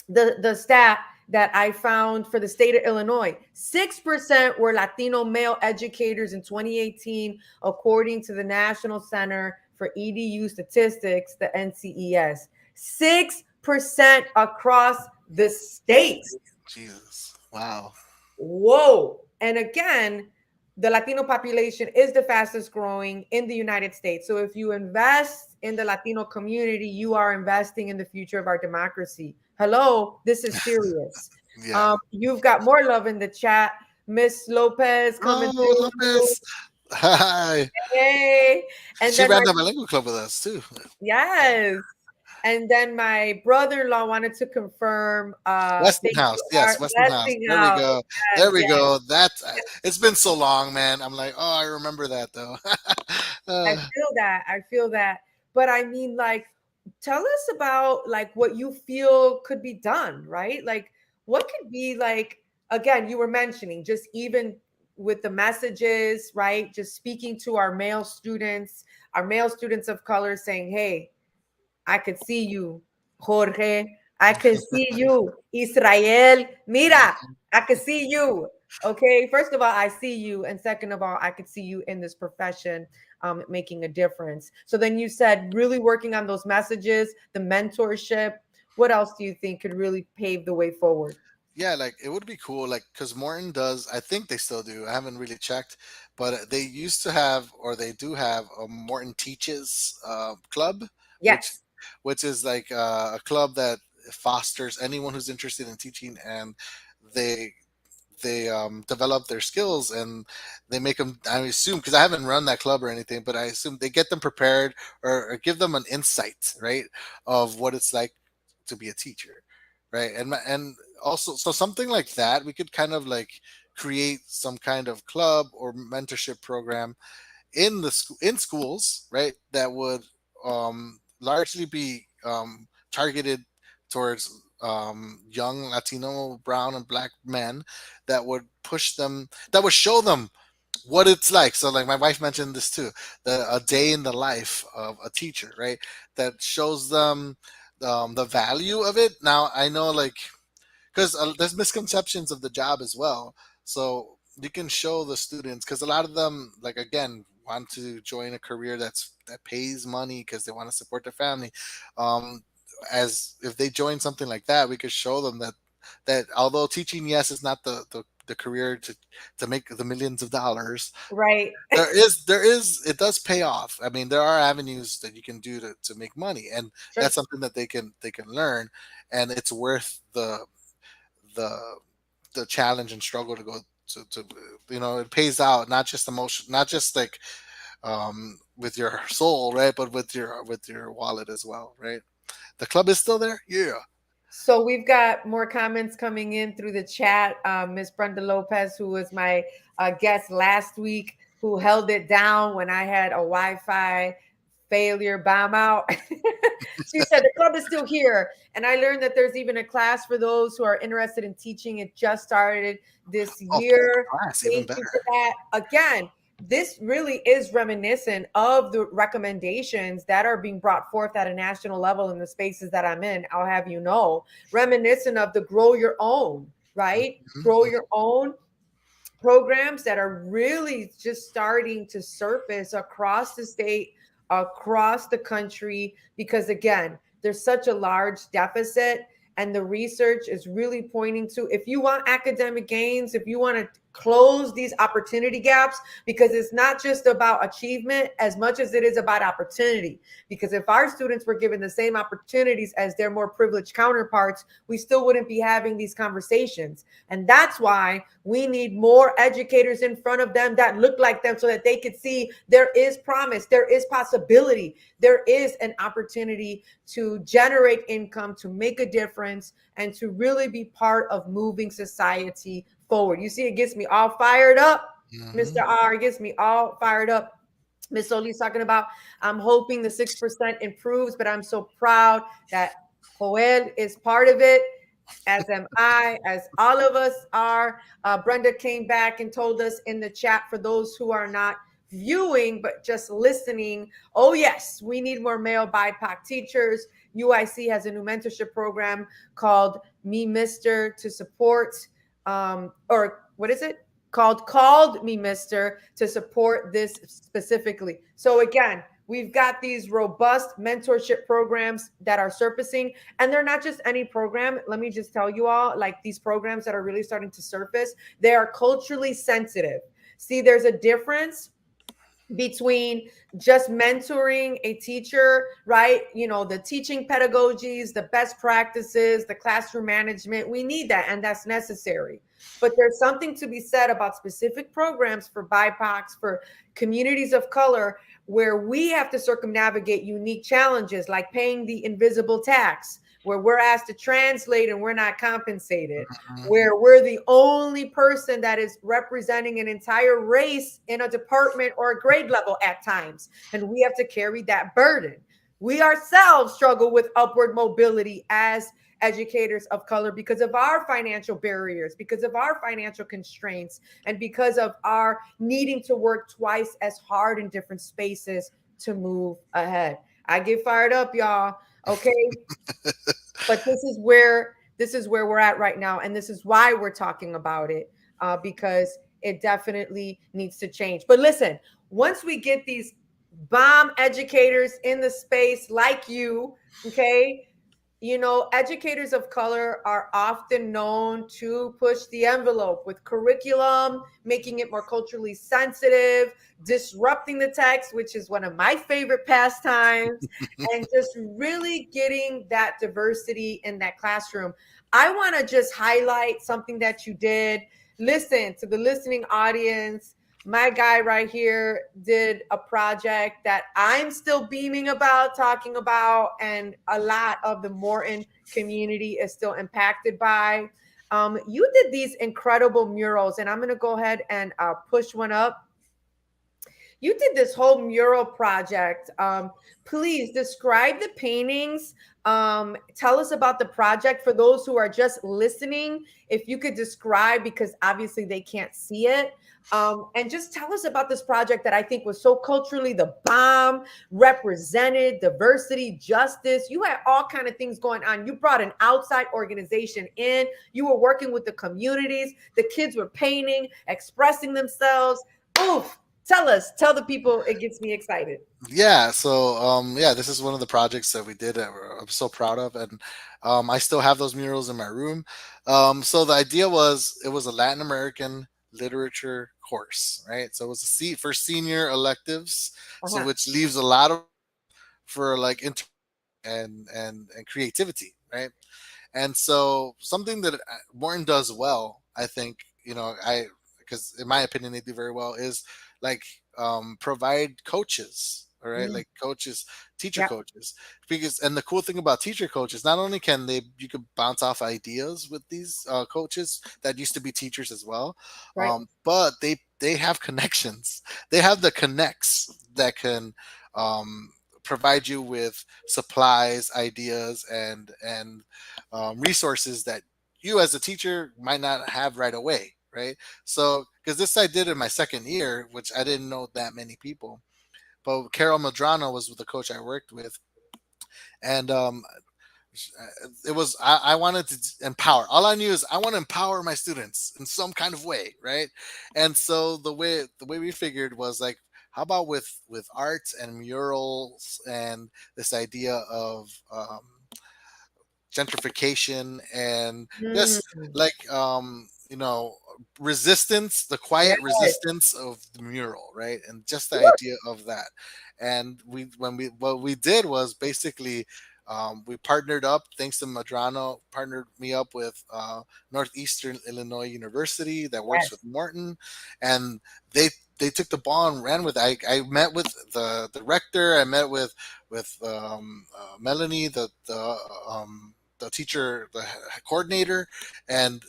Speaker 1: the stat that I found for the state of Illinois. 6% were Latino male educators in 2018, according to the National Center for EDU Statistics, the NCES. 6% across the state.
Speaker 2: Jesus. Wow.
Speaker 1: Whoa. And again, the Latino population is the fastest growing in the United States. So if you invest in the Latino community, you are investing in the future of our democracy. Hello, this is serious.
Speaker 2: Yeah.
Speaker 1: You've got more love in the chat. Miss Lopez coming
Speaker 2: Oh,
Speaker 1: through.
Speaker 2: Lopez. Hi.
Speaker 1: Hey. And
Speaker 2: She
Speaker 1: then
Speaker 2: ran
Speaker 1: my
Speaker 2: the bilingual club with us too.
Speaker 1: yes. And then my brother-in-law wanted to confirm. Thank
Speaker 2: Westinghouse.
Speaker 1: you,
Speaker 2: Yes,
Speaker 1: Art
Speaker 2: Westinghouse. There we
Speaker 1: Westinghouse.
Speaker 2: go.
Speaker 1: Yes,
Speaker 2: There we
Speaker 1: yes.
Speaker 2: go. That's it's been so long, man. I'm like, oh, I remember that though.
Speaker 1: I
Speaker 2: uh,
Speaker 1: feel that. I feel that. But I mean, like, tell us about like what you feel could be done, right? Like, what could be like, again, you were mentioning just even with the messages, right? Just speaking to our male students of color saying, hey, I could see you, Jorge. I can see you, Israel. Mira, I can see you. Okay. First of all, I see you. And second of all, I could see you in this profession, making a difference. So then you said really working on those messages, the mentorship. What else do you think could really pave the way forward?
Speaker 2: yeah, like it would be cool, like because Morton does. I think they still do. I haven't really checked, but they used to have, or they do have, a Morton Teaches club, which
Speaker 1: Yes.
Speaker 2: which is like a club that fosters anyone who's interested in teaching, and they develop their skills, and they make them, I assume, because I haven't run that club or anything, but I assume they get them prepared, or give them an insight, right, of what it's like to be a teacher, right? And also, so something like that, we could kind of like create some kind of club or mentorship program in schools, right? That would largely be targeted towards young Latino, brown, and black men, that would push them, that would show them what it's like. So, like my wife mentioned this too, a day in the life of a teacher, right? That shows them the value of it. Now, I know, like, because there's misconceptions of the job as well. So you can show the students, because a lot of them, like, again, want to join a career that pays money because they want to support their family. Um, as if they join something like that, we could show them that although teaching, yes, is not the career to make the millions of dollars,
Speaker 1: Right.
Speaker 2: there is it does pay off. I mean, there are avenues that you can do to make money, and
Speaker 1: Sure.
Speaker 2: that's something that they can learn, and it's worth the the challenge and struggle to go to it pays out, not just emotion, not just like with your soul, right? But with your wallet as well, right? The club is still there. Yeah.
Speaker 1: So we've got more comments coming in through the chat. Miss Brenda Lopez, who was my guest last week, who held it down when I had a Wi-Fi failure bomb out. She said the club is still here. And I learned that there's even a class for those who are interested in teaching. It just started this
Speaker 2: Oh,
Speaker 1: year.
Speaker 2: class, even
Speaker 1: Thank
Speaker 2: better.
Speaker 1: you for that. Again, this really is reminiscent of the recommendations that are being brought forth at a national level in the spaces that I'm in. I'll have you know, reminiscent of the grow your own, right? Grow
Speaker 2: Mhm.
Speaker 1: your own programs that are really just starting to surface across the state, across the country, because again, there's such a large deficit. And the research is really pointing to, if you want academic gains, if you want to close these opportunity gaps, because it's not just about achievement as much as it is about opportunity. Because if our students were given the same opportunities as their more privileged counterparts, we still wouldn't be having these conversations. And that's why we need more educators in front of them that look like them so that they could see there is promise, there is possibility, there is an opportunity to generate income, to make a difference, and to really be part of moving society forward. You see, it gets me all fired up, Mr.
Speaker 2: Mhm.
Speaker 1: R. It gets me all fired up. Miss Oli's talking about, I'm hoping the 6% improves, but I'm so proud that Joel is part of it, as am I, as all of us are. Brenda came back and told us in the chat, for those who are not viewing but just listening, oh yes, we need more male BIPOC teachers. UIC has a new mentorship program called Me Mister to support, or what is it? Called Me Mister to support this specifically. So again, we've got these robust mentorship programs that are surfacing, and they're not just any program. Let me just tell you all, like these programs that are really starting to surface, they are culturally sensitive. See, there's a difference between just mentoring a teacher, right? You know, the teaching pedagogies, the best practices, the classroom management. We need that, and that's necessary. But there's something to be said about specific programs for BIPOCs, for communities of color, where we have to circumnavigate unique challenges like paying the invisible tax, where we're asked to translate and we're not compensated,
Speaker 2: Mhm.
Speaker 1: where we're the only person that is representing an entire race in a department or a grade level at times. And we have to carry that burden. We ourselves struggle with upward mobility as educators of color because of our financial barriers, because of our financial constraints, and because of our needing to work twice as hard in different spaces to move ahead. I get fired up, y'all. Okay. But this is where we're at right now, and this is why we're talking about it, because it definitely needs to change. But listen, once we get these bomb educators in the space like you, okay, you know, educators of color are often known to push the envelope with curriculum, making it more culturally sensitive, disrupting the text, which is one of my favorite pastimes, and just really getting that diversity in that classroom. I want to just highlight something that you did. Listen to the listening audience. My guy right here did a project that I'm still beaming about, talking about, and a lot of the Morton community is still impacted by. You did these incredible murals, and I'm going to go ahead and push one up. You did this whole mural project. Please describe the paintings. Tell us about the project for those who are just listening. If you could describe, because obviously they can't see it. And just tell us about this project that I think was so culturally the bomb, represented diversity, justice. You had all kind of things going on. You brought an outside organization in. You were working with the communities. The kids were painting, expressing themselves. Oof. Tell the people, it gets me excited.
Speaker 2: Yeah, so yeah, this is one of the projects that we did that I'm so proud of, and I still have those murals in my room. So the idea was it was a Latin American literature course, right? So it was a seat for senior electives, so
Speaker 1: Uh-huh.
Speaker 2: which leaves a lot of for like and creativity, right? And so something that Morton does well, I think, I because in my opinion they do very well is like provide coaches, all right,
Speaker 1: Mm,
Speaker 2: like coaches, teacher
Speaker 1: yeah,
Speaker 2: coaches, because and the cool thing about teacher coaches, not only can they you could bounce off ideas with these coaches that used to be teachers as well,
Speaker 1: right.
Speaker 2: but they have connections, they have the connects that can provide you with supplies, ideas, and resources that you as a teacher might not have right away, right? So, because this I did in my second year, which I didn't know that many people, but Carol Madrano was the coach I worked with, and it was I wanted to empower. All I knew is I want to empower my students in some kind of way, right? And so the way we figured was like, how about with arts and murals and this idea of gentrification and just
Speaker 1: Mm,
Speaker 2: like resistance, the quiet
Speaker 1: yes,
Speaker 2: resistance of the mural, right? And just the idea of that. And we when we what we did was basically we partnered up, thanks to Madrano, partnered me up with Northeastern Illinois University that works
Speaker 1: yes,
Speaker 2: with Morton, and they they took the ball and ran with it. I met with the rector. I met with Melanie, the teacher, the coordinator, and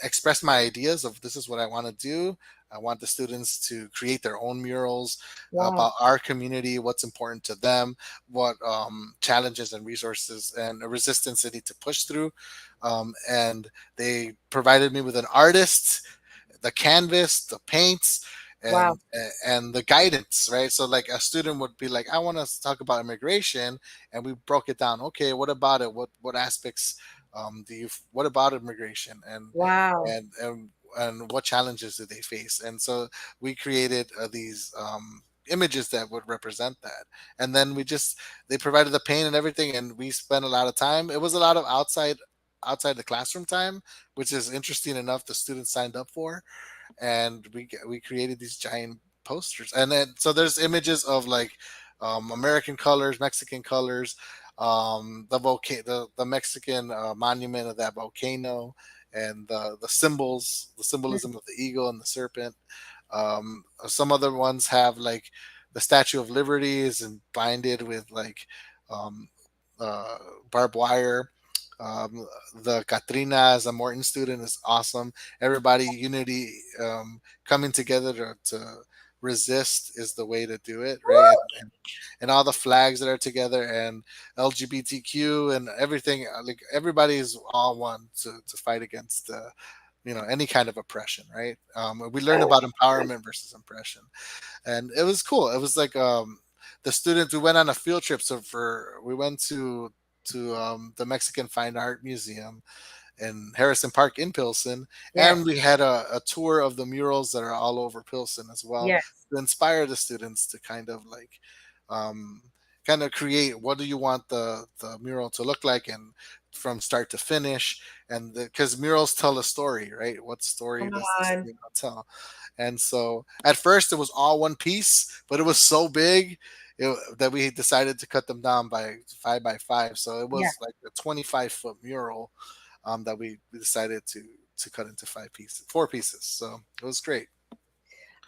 Speaker 2: express my ideas of this is what I want to do. I want the students to create their own murals
Speaker 1: wow,
Speaker 2: about our community, what's important to them, what challenges and resources and resistance they need to push through. And they provided me with an artist, the canvas, the paints,
Speaker 1: wow,
Speaker 2: and the guidance, right? So like a student would be like, I want to talk about immigration, and we broke it down. Okay, what about it? What aspects do you? What about immigration?
Speaker 1: wow,
Speaker 2: And what challenges do they face? And so we created these images that would represent that. And then they provided the paint and everything, and we spent a lot of time. It was a lot of outside the classroom time, which is interesting enough. The students signed up for, and we created these giant posters. And then so there's images of like American colors, Mexican colors, the Mexican monument of that volcano, and the symbols, the
Speaker 1: mm,
Speaker 2: symbolism of the eagle and the serpent. Some other ones have like the Statue of Liberty is and binded with like um, uh, barbed wire. Um, the Katrina as a Morton student is awesome. Everybody unity, coming together to resist is the way to do it, right? And all the flags that are together, and LGBTQ and everything, like everybody is all one to fight against any kind of oppression, right? We learn about empowerment versus oppression, and it was cool. It was like the students. We went on a field trip, so we went to the Mexican Fine Art Museum in Harrison Park in Pilsen,
Speaker 1: yes,
Speaker 2: and we had a tour of the murals that are all over Pilsen as well,
Speaker 1: yes.
Speaker 2: to inspire the students to um, kind of create, what do you want the mural to look like, and from start to finish, and because murals tell a story, right? What story
Speaker 1: Come
Speaker 2: does this
Speaker 1: on.
Speaker 2: tell? And so at first it was all one piece, but it was so big that we decided to cut them down by 5 by 5. So it
Speaker 1: Yeah.
Speaker 2: was like a 25-foot mural that we decided to cut into 5 pieces, 4 pieces. So it was great.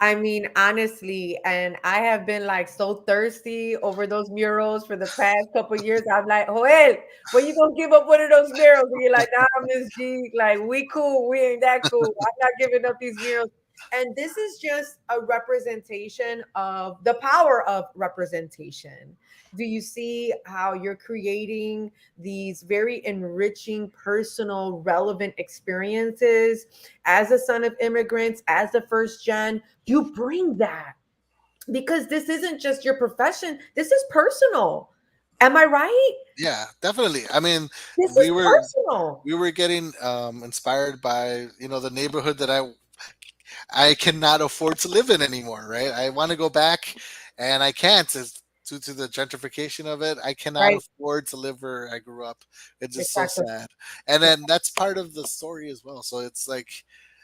Speaker 1: I mean, honestly, and I have been like so thirsty over those murals for the past couple years. I'm like, Joel, when you gonna give up one of those murals? And you're like, nah, Miss G, like we cool, we ain't that cool. I'm not giving up these murals. And this is just a representation of the power of representation. Do you see how you're creating these very enriching, personal, relevant experiences as a son of immigrants, as the first gen? You bring that because this isn't just your profession, this is personal. Am I right?
Speaker 2: Yeah, definitely. I mean,
Speaker 1: This
Speaker 2: we
Speaker 1: is
Speaker 2: were
Speaker 1: personal.
Speaker 2: we were getting inspired by the neighborhood that I cannot afford to live in anymore, right? I want to go back, and I can't. It's due to the gentrification of it. I cannot
Speaker 1: Right.
Speaker 2: afford to live where I grew up. It's just so
Speaker 1: Exactly.
Speaker 2: sad. And then that's part of the story as well. So it's like,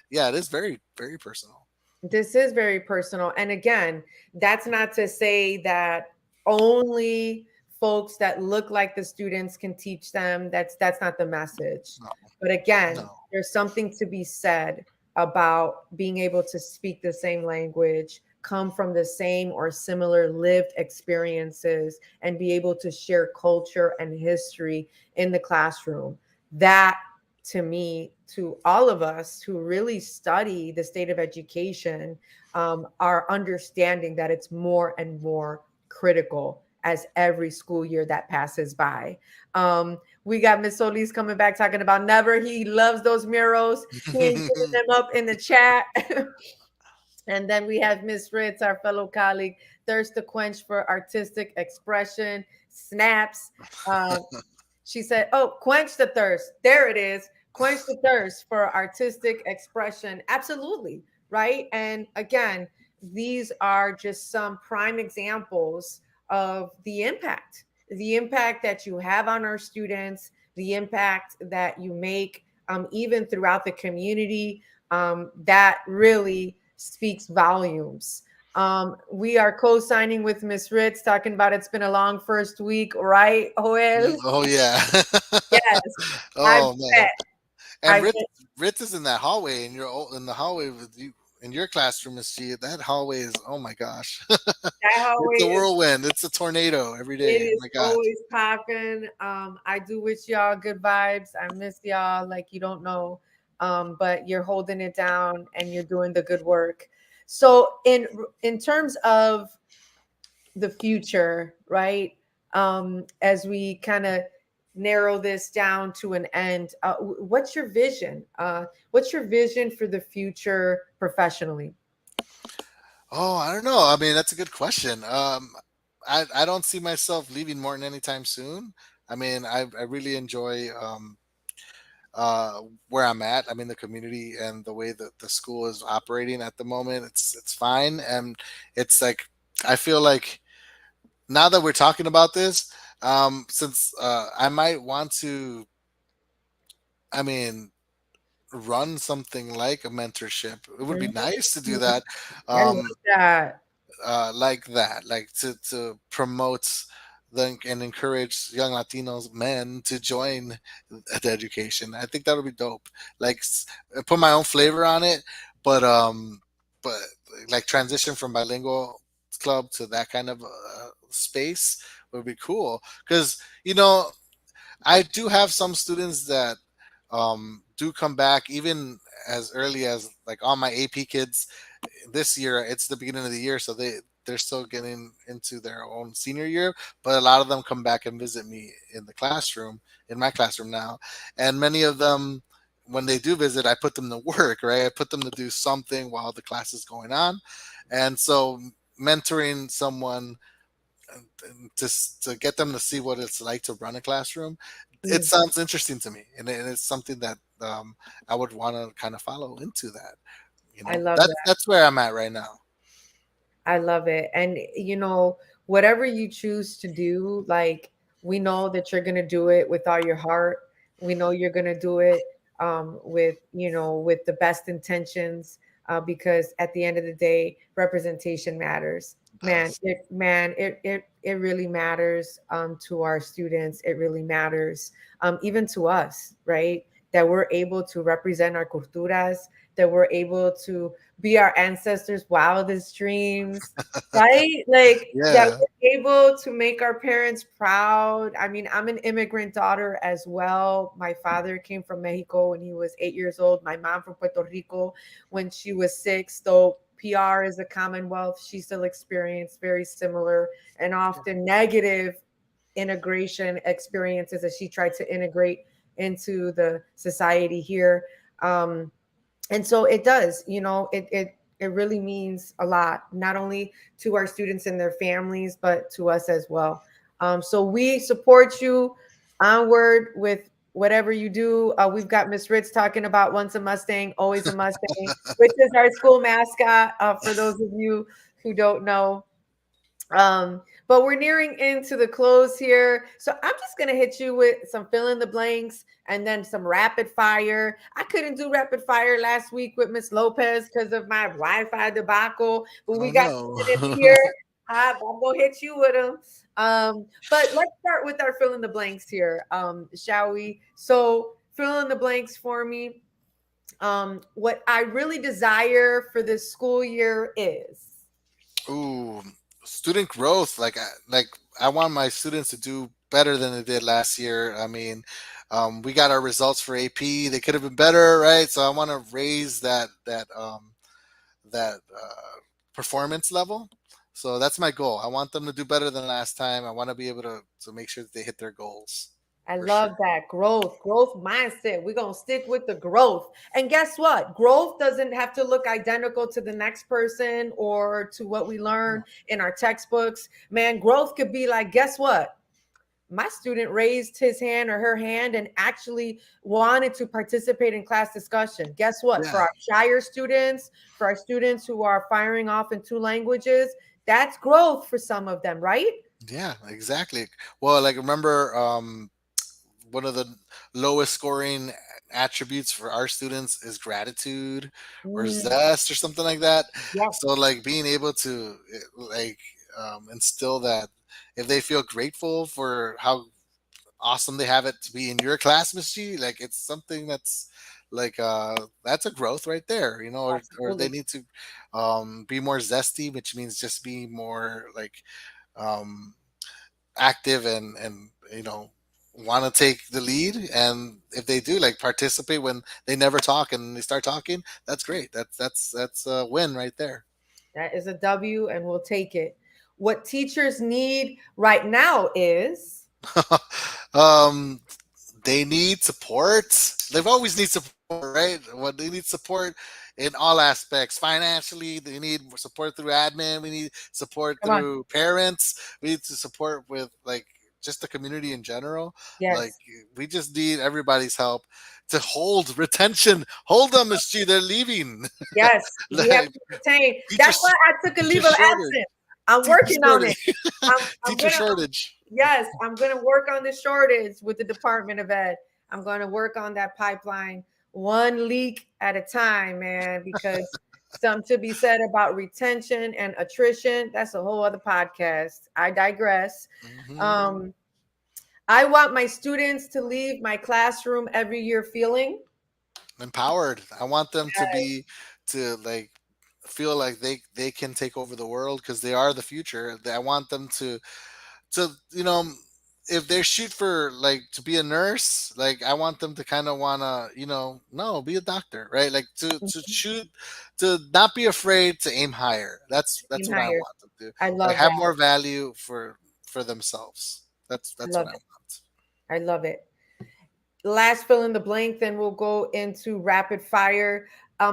Speaker 2: yeah, it is very, very personal.
Speaker 1: This is very personal. And again, that's not to say that only folks that look like the students can teach them. That's not the message.
Speaker 2: No,
Speaker 1: But again,
Speaker 2: no.
Speaker 1: there's something to be said about being able to speak the same language, come from the same or similar lived experiences and be able to share culture and history in the classroom. That, to me, to all of us who really study the state of education, are understanding that it's more and more critical as every school year that passes by. We got Miss Solis coming back talking about never. He loves those murals. He ain't putting them up in the chat. And then we have Miss Ritz, our fellow colleague, thirst to quench for artistic expression, snaps. Uh, she said, "Oh, quench the thirst." There it is. Quench the thirst for artistic expression. Absolutely. Right. And again, these are just some prime examples of the impact that you have on our students, the impact that you make, even throughout the community, that really speaks volumes. We are co-signing with Miss Ritz, talking about it's been a long first week, right, Joel?
Speaker 2: Oh yeah.
Speaker 1: Yes, I
Speaker 2: Oh man.
Speaker 1: bet.
Speaker 2: And
Speaker 1: I bet
Speaker 2: Ritz is in that hallway, and you're in the hallway with you in your classroom. Is she? That hallway is, oh my gosh,
Speaker 1: that
Speaker 2: it's
Speaker 1: hallway
Speaker 2: a
Speaker 1: is
Speaker 2: whirlwind. It's a tornado every
Speaker 1: it
Speaker 2: day. Oh
Speaker 1: is
Speaker 2: my god.
Speaker 1: always popping. I do wish y'all good vibes. I miss y'all like you don't know. But you're holding it down and you're doing the good work. So in terms of the future, right? As we kind of narrow this down to an end, what's your vision? What's your vision for the future professionally?
Speaker 2: Oh, I don't know. I mean, that's a good question. I don't see myself leaving Morton anytime soon. I mean, I really enjoy where I'm at. I mean, the community and the way that the school is operating at the moment. It's fine, and it's like I feel like now that we're talking about this, since I might want to, I mean, run something like a mentorship. It would be
Speaker 1: Mhm.
Speaker 2: nice to do that.
Speaker 1: I love
Speaker 2: Um,
Speaker 1: that.
Speaker 2: like that, like to promote and encourage young Latinos men to join the education. I think that would be dope. Like put my own flavor on it, but but like transition from bilingual club to that kind of space would be cool. Because I do have some students that do come back even as early as like all my AP kids this year. It's the beginning of the year, so they're still getting into their own senior year, but a lot of them come back and visit me in my classroom now. And many of them, when they do visit, I put them to work, right? I put them to do something while the class is going on. And so mentoring someone to get them to see what it's like to run a classroom, it
Speaker 1: Mm,
Speaker 2: sounds interesting to me, and it's something that I would want to kind of follow into that.
Speaker 1: I love
Speaker 2: That's where I'm at right now.
Speaker 1: I love it. And whatever you choose to do, like we know that you're gonna do it with all your heart. We know you're gonna do it with with the best intentions, because at the end of the day, representation matters.
Speaker 2: Does.
Speaker 1: It really matters to our students. It really matters even to us, right? That we're able to represent our culturas, that we're able to be our ancestors' wildest dreams, right? Like that
Speaker 2: Yeah.
Speaker 1: we're able to make our parents proud. I mean, I'm an immigrant daughter as well. My father came from Mexico when he was 8 years old. My mom from Puerto Rico when she was six. Though PR is a commonwealth, she still experienced very similar and often negative integration experiences as she tried to integrate into the society here. Um, and so it does, it really means a lot, not only to our students and their families but to us as well. So we support you onward with whatever you do. We've got Miss Ritz talking about once a Mustang always a Mustang, which is our school mascot, for those of you who don't know. But we're nearing into the close here. So I'm just gonna hit you with some fill in the blanks and then some rapid fire. I couldn't do rapid fire last week with Miss Lopez because of my Wi-Fi debacle, but we
Speaker 2: Oh
Speaker 1: got
Speaker 2: no.
Speaker 1: some minutes here. I'm gonna hit you with them. But let's start with our fill in the blanks here. Shall we? So fill in the blanks for me. What I really desire for this school year is.
Speaker 2: Ooh, student growth. Like I want my students to do better than they did last year. I mean, we got our results for AP. They could have been better, right? So I want to raise that performance level. So that's my goal. I want them to do better than last time. I want to be able to make sure that they hit their goals
Speaker 1: I
Speaker 2: for sure.
Speaker 1: love that growth mindset. We're going to stick with the growth. And guess what? Growth doesn't have to look identical to the next person or to what we learn in our textbooks. Man, growth could be like, guess what? My student raised his hand or her hand and actually wanted to participate in class discussion. Guess what? For
Speaker 2: Yeah,
Speaker 1: our shyer students, for our students who are firing off in two languages, that's growth for some of them, right?
Speaker 2: yeah, exactly. Well, like remember, one of the lowest scoring attributes for our students is gratitude or
Speaker 1: Mm,
Speaker 2: zest or something like that.
Speaker 1: yes,
Speaker 2: So like being able to like instill that if they feel grateful for how awesome they have it to be in your class, Miss G, like it's something that's a growth right there, or they
Speaker 1: absolutely.
Speaker 2: need to be more zesty, which means just be more like um active and want to take the lead, and if they do like participate when they never talk and they start talking, that's great. That's a win right there.
Speaker 1: That is a W, and we'll take it. What teachers need right now is,
Speaker 2: um they need support. They've always need support, right? What they need support in all aspects. Financially, they need support through admin. We need support
Speaker 1: come on,
Speaker 2: through parents. We need to support with like just the community in general. Like
Speaker 1: yes,
Speaker 2: we just need everybody's help to hold retention. Hold them, Miss G. They're leaving.
Speaker 1: yes, we have
Speaker 2: Like,
Speaker 1: to retain. That's why
Speaker 2: teachers,
Speaker 1: I took a
Speaker 2: teacher
Speaker 1: leave of
Speaker 2: shortage.
Speaker 1: absence. I'm
Speaker 2: Teacher
Speaker 1: working on it.
Speaker 2: shortage.
Speaker 1: I'm
Speaker 2: Teacher
Speaker 1: gonna,
Speaker 2: shortage.
Speaker 1: yes, I'm gonna work on the shortage with the Department of Ed. I'm gonna work on that pipeline one leak at a time, man, because something to be said about retention and attrition. That's a whole other podcast. I digress.
Speaker 2: Hmm.
Speaker 1: Um, I want my students to leave my classroom every year feeling
Speaker 2: Empowered. I want them to like feel like they can take over the world because they are the future. I want them to if they shoot for like to be a nurse, like I want them to kind of wanna no, be a doctor, right? Like to shoot, to not be afraid to aim higher. That's
Speaker 1: aim
Speaker 2: what I
Speaker 1: higher.
Speaker 2: want them to
Speaker 1: I
Speaker 2: like
Speaker 1: love
Speaker 2: have
Speaker 1: that.
Speaker 2: more value for themselves.
Speaker 1: I
Speaker 2: That's what
Speaker 1: love
Speaker 2: I
Speaker 1: it.
Speaker 2: want.
Speaker 1: I love it. Last fill in the blank, then we'll go into rapid fire.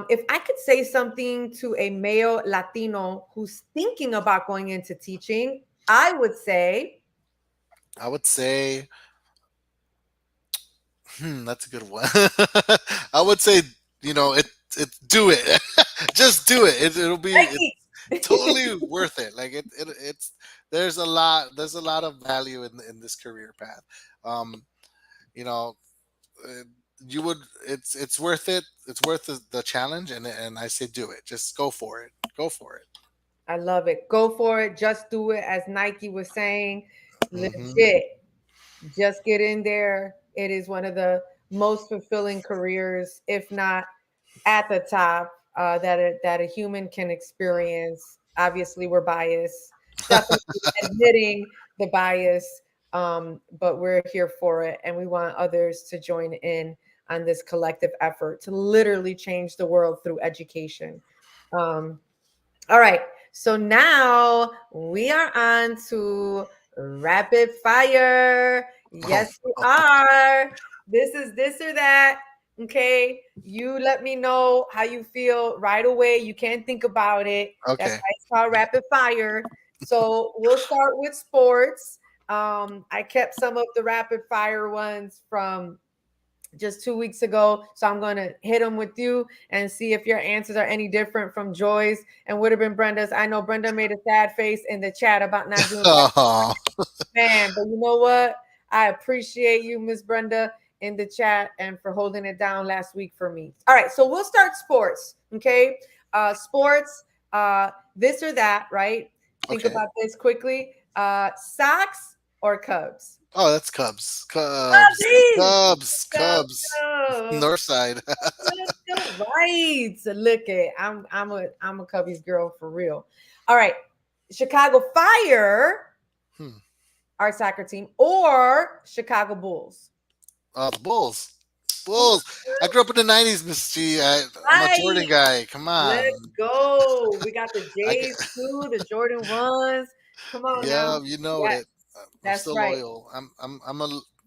Speaker 1: If I could say something to a male Latino who's thinking about going into teaching, I would say,
Speaker 2: I would say that's a good one. I would say, it do it. Just do it. It'll be it's
Speaker 1: Nike.
Speaker 2: totally worth it. Like it's there's a lot of value in this career path. Um, you know, uh, you would it's worth it. It's worth the challenge, and I say do it. Just go for it. Go for it.
Speaker 1: I love it. Go for it. Just do it. As Nike was saying,
Speaker 2: Hmm.
Speaker 1: legit. Just get in there. It is one of the most fulfilling careers, if not at the top, that a human can experience. Obviously, we're biased. Definitely admitting the bias, but we're here for it, and we want others to join in on this collective effort to literally change the world through education. Um, all right. So now we are on to rapid fire.
Speaker 2: Oh,
Speaker 1: Yes, we are. This is this or that. Okay. You let me know how you feel right away. You can't think about it. That's
Speaker 2: okay.
Speaker 1: why it's called rapid fire. So we'll start with sports. I kept some of the rapid fire ones from just 2 weeks ago. So I'm going to hit them with you and see if your answers are any different from Joy's and would have been Brenda's. I know Brenda made a sad face in the chat about not doing that,
Speaker 2: Oh,
Speaker 1: man, but you know what? I appreciate you, Miss Brenda, in the chat and for holding it down last week for me. All right, so we'll start sports. Okay. Sports, this or that, right? Think
Speaker 2: okay.
Speaker 1: about this quickly. Sox or Cubs?
Speaker 2: Oh, that's Cubs. Cubs.
Speaker 1: Cubbies!
Speaker 2: Cubs.
Speaker 1: Go,
Speaker 2: Cubs.
Speaker 1: go.
Speaker 2: North side.
Speaker 1: Let's go. Right. So look at I'm a Cubbies girl for real. All right. Chicago Fire,
Speaker 2: Hmm.
Speaker 1: our soccer team, or Chicago Bulls?
Speaker 2: The Bulls.
Speaker 1: Oh,
Speaker 2: Bulls. I grew up in the '90s, Miss G. I'm a
Speaker 1: right.
Speaker 2: Jordan guy. Come
Speaker 1: Let's
Speaker 2: on.
Speaker 1: go. We got the
Speaker 2: I
Speaker 1: J's
Speaker 2: get,
Speaker 1: too, the Jordan ones. Come on
Speaker 2: yeah,
Speaker 1: now.
Speaker 2: you know
Speaker 1: Yes,
Speaker 2: it. I'm
Speaker 1: that's
Speaker 2: still
Speaker 1: right.
Speaker 2: loyal.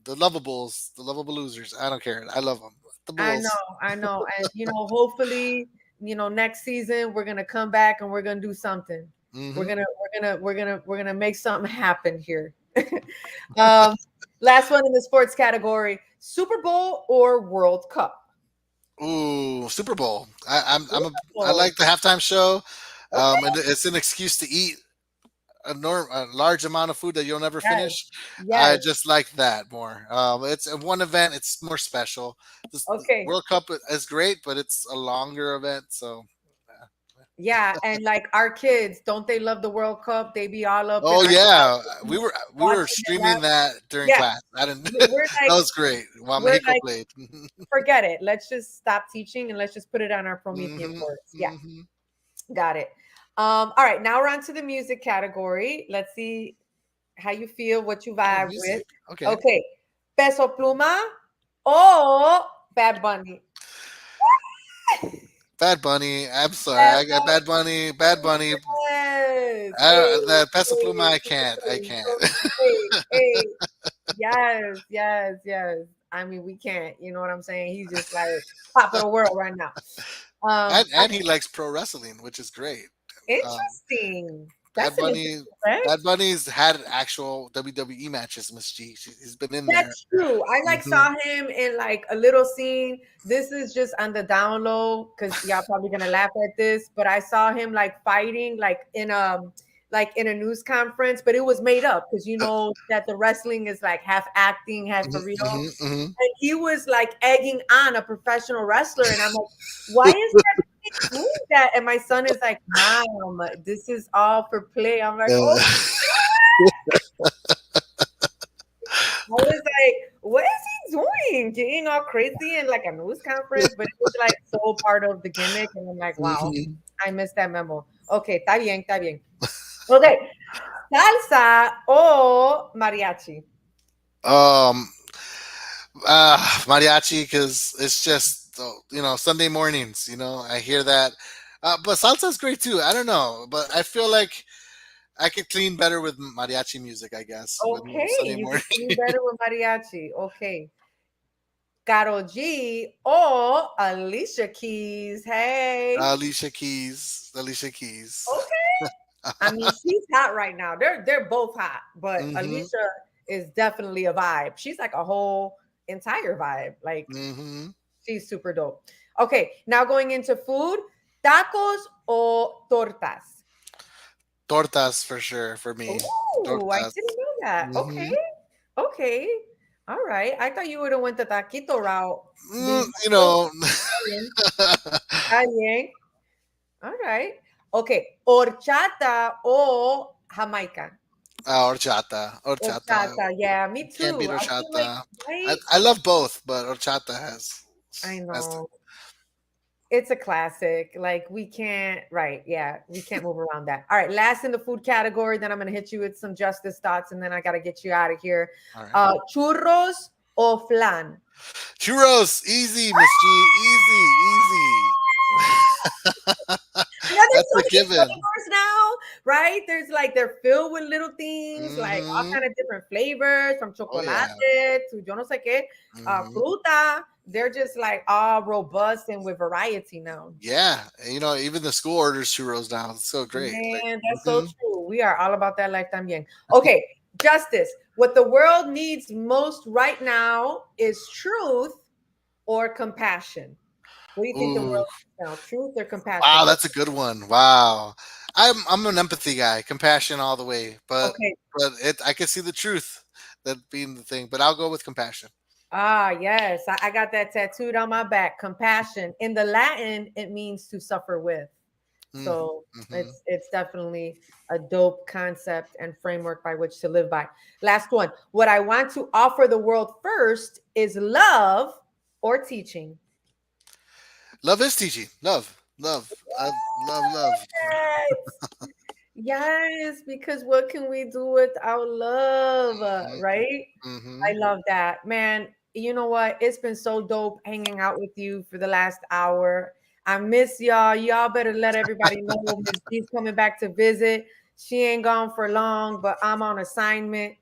Speaker 2: The lovables, the lovable losers. I don't care. I love them. The
Speaker 1: I know,
Speaker 2: Bulls.
Speaker 1: I know. And hopefully, next season we're gonna come back and we're gonna do something. We're
Speaker 2: Hmm.
Speaker 1: gonna we're gonna make something happen here. um, last one in the sports category: Super Bowl or World Cup?
Speaker 2: Ooh, Super Bowl.
Speaker 1: Super
Speaker 2: I
Speaker 1: Bowl.
Speaker 2: like the halftime show.
Speaker 1: Okay.
Speaker 2: And it's an excuse to eat a large amount of food that you'll never
Speaker 1: Yes.
Speaker 2: finish. I
Speaker 1: Yes.
Speaker 2: just like that more. It's one event. It's more special. The
Speaker 1: Okay.
Speaker 2: World Cup is great, but it's a longer event. So,
Speaker 1: Yeah, and like our kids, don't they love the World Cup? They be all up in
Speaker 2: oh
Speaker 1: our
Speaker 2: yeah,
Speaker 1: couch
Speaker 2: we were
Speaker 1: watching it live.
Speaker 2: streaming that during
Speaker 1: Yeah,
Speaker 2: class. I didn't.
Speaker 1: we're
Speaker 2: That
Speaker 1: like
Speaker 2: was great while
Speaker 1: we're
Speaker 2: Mexico
Speaker 1: like
Speaker 2: played.
Speaker 1: forget it. Let's just stop teaching and let's just put it on our Promethean
Speaker 2: Hmm.
Speaker 1: boards. Yeah,
Speaker 2: Hmm.
Speaker 1: got it. All right, now we're on to the music category. Let's see how you feel, what you
Speaker 2: Oh,
Speaker 1: vibe with.
Speaker 2: music. Okay.
Speaker 1: Okay, Peso Pluma or Bad Bunny?
Speaker 2: Bad Bunny. I'm sorry.
Speaker 1: Bad
Speaker 2: I got Bad Bunny. Bad
Speaker 1: Bunny.
Speaker 2: Bunny.
Speaker 1: Yes. Hey,
Speaker 2: The Peso Pluma.
Speaker 1: hey,
Speaker 2: I can't. I
Speaker 1: hey,
Speaker 2: can't.
Speaker 1: hey, hey. Yes, yes, yes. I mean, we can't. You know what I'm saying? He's just like top of the world right now.
Speaker 2: And he likes pro wrestling, which is great. Um,
Speaker 1: Interesting.
Speaker 2: Bad
Speaker 1: That's an
Speaker 2: Bunny.
Speaker 1: interesting fact.
Speaker 2: Bad Bunny's had actual WWE matches. Miss G. He's been in there.
Speaker 1: That's true. I like
Speaker 2: Hmm.
Speaker 1: saw him in like a little scene. This is just on the down low because y'all probably gonna laugh at this, but I saw him like fighting like in a news conference, but it was made up because you know that the wrestling is like half acting, half for real.
Speaker 2: Hmm. Hmm.
Speaker 1: And he was like egging on a professional wrestler, and I'm like, why is that doing that? And my son is like, Mom, this is all for play. I'm like, oh, I was like, what is he doing? Getting all crazy in like a news conference, but it was like so part of the gimmick. And I'm like, wow,
Speaker 2: Hmm.
Speaker 1: I missed that memo. Okay, está bien, está bien. Okay, salsa o mariachi.
Speaker 2: Um, Mariachi, because it's just Sunday mornings. I hear that. But salsa's great too. I don't know, but I feel like I could clean better with mariachi music. I guess with
Speaker 1: Okay,
Speaker 2: Sunday
Speaker 1: you
Speaker 2: morning.
Speaker 1: can clean better with mariachi. Okay, Karol G or Alicia Keys. Hey,
Speaker 2: Alicia Keys.
Speaker 1: okay. I mean, she's hot right now. They're both hot, but
Speaker 2: Hmm.
Speaker 1: Alicia is definitely a vibe. She's like a whole entire vibe. Like
Speaker 2: Hmm.
Speaker 1: she's super dope. Okay, now going into food, tacos or tortas.
Speaker 2: Tortas for sure for me.
Speaker 1: Oh, I
Speaker 2: Tortas.
Speaker 1: didn't know that. Okay,
Speaker 2: Hmm.
Speaker 1: okay, all right. I thought you would have went the taquito route,
Speaker 2: Mm,
Speaker 1: being
Speaker 2: you
Speaker 1: Italian.
Speaker 2: know.
Speaker 1: Italian. All right. Okay, horchata or Jamaica.
Speaker 2: Horchata.
Speaker 1: Horchata, yeah, me
Speaker 2: Can't beat
Speaker 1: too. I feel like,
Speaker 2: horchata.
Speaker 1: right?
Speaker 2: I love both, but horchata
Speaker 1: I
Speaker 2: has
Speaker 1: know. It's a classic. Like we can't, right? Yeah, we can't move around that. All right, last in the food category. Then I'm gonna hit you with some justice thoughts, and then I gotta get you out of here.
Speaker 2: all right.
Speaker 1: Churros or flan?
Speaker 2: Churros, easy, Miss G, easy, easy.
Speaker 1: You know, there's
Speaker 2: That's
Speaker 1: so
Speaker 2: a
Speaker 1: many
Speaker 2: given.
Speaker 1: flavors now, right? There's like they're filled with little things, like all
Speaker 2: Hmm.
Speaker 1: kind of different flavors, from
Speaker 2: Oh
Speaker 1: chocolate
Speaker 2: yeah.
Speaker 1: to yo no sé qué,
Speaker 2: Hmm.
Speaker 1: fruta. They're just like all robust and with variety now.
Speaker 2: Yeah, and, even the school orders churros now. It's so great. Like,
Speaker 1: Man, that's so
Speaker 2: hmm.
Speaker 1: true. We are all about that life también. Okay, justice. What the world needs most right now is truth or compassion. What do you think the
Speaker 2: Ooh,
Speaker 1: world needs now? Truth or
Speaker 2: wow,
Speaker 1: compassion?
Speaker 2: that's a good one. Wow, I'm an empathy guy, compassion all the way, but
Speaker 1: Okay.
Speaker 2: I can see the truth that being the thing, but I'll go with compassion.
Speaker 1: Ah, yes. I got that tattooed on my back. Compassion. In the Latin, it means to suffer with. So
Speaker 2: Mm-hmm.
Speaker 1: it's definitely a dope concept and framework by which to live by. Last one. What I want to offer the world first is love or teaching.
Speaker 2: Love is teaching. Love. I love.
Speaker 1: Yes. Yes, because what can we do without love,
Speaker 2: Mhm,
Speaker 1: right? I
Speaker 2: mhm.
Speaker 1: love that. Man, you know what? It's been so dope hanging out with you for the last hour. I miss y'all. Y'all better let everybody know Miss D's coming back to visit. She ain't gone for long, but I'm on assignment.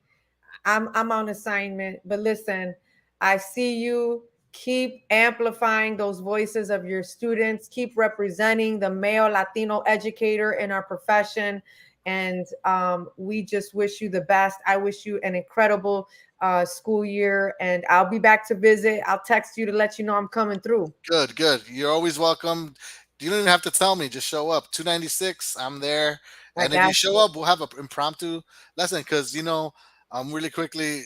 Speaker 1: I'm on assignment. But listen, I see you. Keep amplifying those voices of your students. Keep representing the male Latino educator in our profession. And we just wish you the best. I wish you an incredible school year. And I'll be back to visit. I'll text you to let you know I'm coming through.
Speaker 2: Good, good. You're always welcome. You don't even have to tell me. Just show up. 296. I'm there.
Speaker 1: I
Speaker 2: And if you
Speaker 1: got
Speaker 2: show
Speaker 1: you.
Speaker 2: up, we'll have an impromptu lesson. Because really quickly,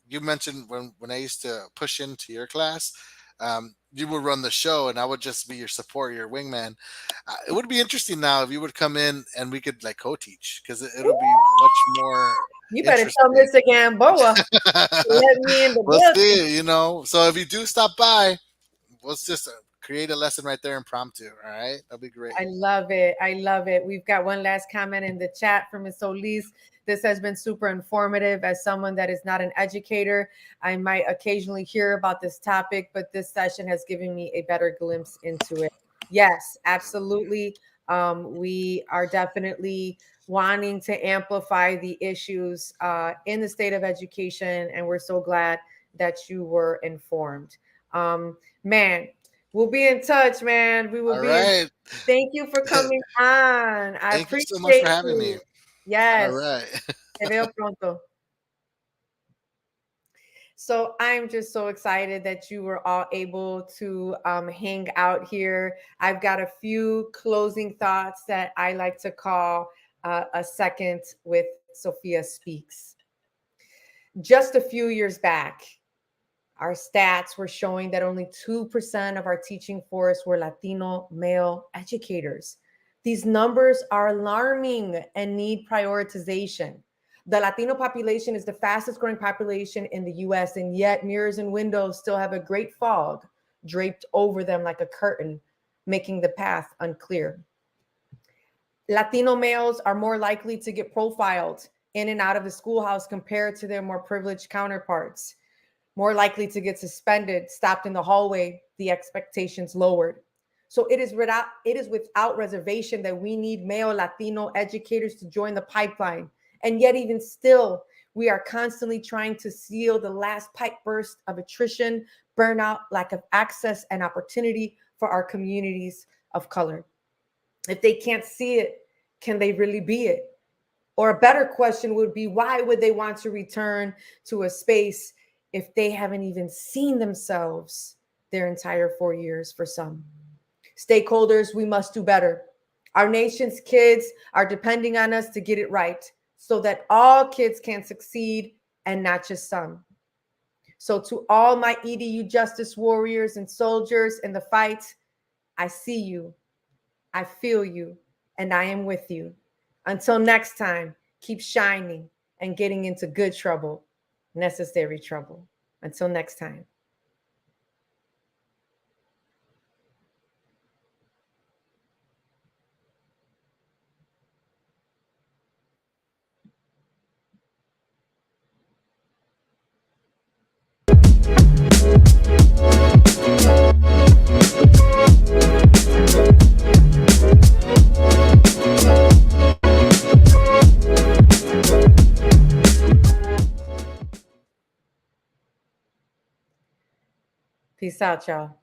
Speaker 2: you mentioned when I used to push into your class, you would run the show, and I would just be your support, your wingman. It would be interesting now if you would come in and we could like co-teach because it'll be much more
Speaker 1: You better tell
Speaker 2: interesting.
Speaker 1: Miss Gamboa to let me in the
Speaker 2: We'll
Speaker 1: building.
Speaker 2: see. So if you do stop by, let's just create a lesson right there impromptu. All right, that'll be great.
Speaker 1: I love it. I love it. We've got one last comment in the chat from Ms. Solis. This has been super informative. As someone that is not an educator, I might occasionally hear about this topic, but this session has given me a better glimpse into it. Yes, absolutely. We are definitely wanting to amplify the issues in the state of education, and we're so glad that you were informed. Man, we'll be in touch, man. We will
Speaker 2: All
Speaker 1: be in.
Speaker 2: right.
Speaker 1: Thank you for coming on. I
Speaker 2: Thank you so much for
Speaker 1: appreciate
Speaker 2: having me.
Speaker 1: you.
Speaker 2: All
Speaker 1: Yes.
Speaker 2: right.
Speaker 1: Te veo pronto. So I'm just so excited that you were all able to hang out here. I've got a few closing thoughts that I like to call a second with Sofia Speaks. Just a few years back, our stats were showing that only 2% of our teaching force were Latino male educators. These numbers are alarming and need prioritization. The Latino population is the fastest growing population in the US, and yet mirrors and windows still have a great fog draped over them like a curtain, making the path unclear. Latino males are more likely to get profiled in and out of the schoolhouse compared to their more privileged counterparts, more likely to get suspended, stopped in the hallway, the expectations lowered. So it is without reservation that we need male Latino educators to join the pipeline. And yet, even still, we are constantly trying to seal the last pipe burst of attrition, burnout, lack of access, and opportunity for our communities of color. If they can't see it, can they really be it? Or a better question would be, why would they want to return to a space if they haven't even seen themselves their entire 4 years for some? Stakeholders, we must do better. Our nation's kids are depending on us to get it right so that all kids can succeed and not just some. So, to all my EDU justice warriors and soldiers in the fight, I see you, I feel you, and I am with you. Until next time, keep shining and getting into good trouble, necessary trouble. Until next time. Peace out, y'all.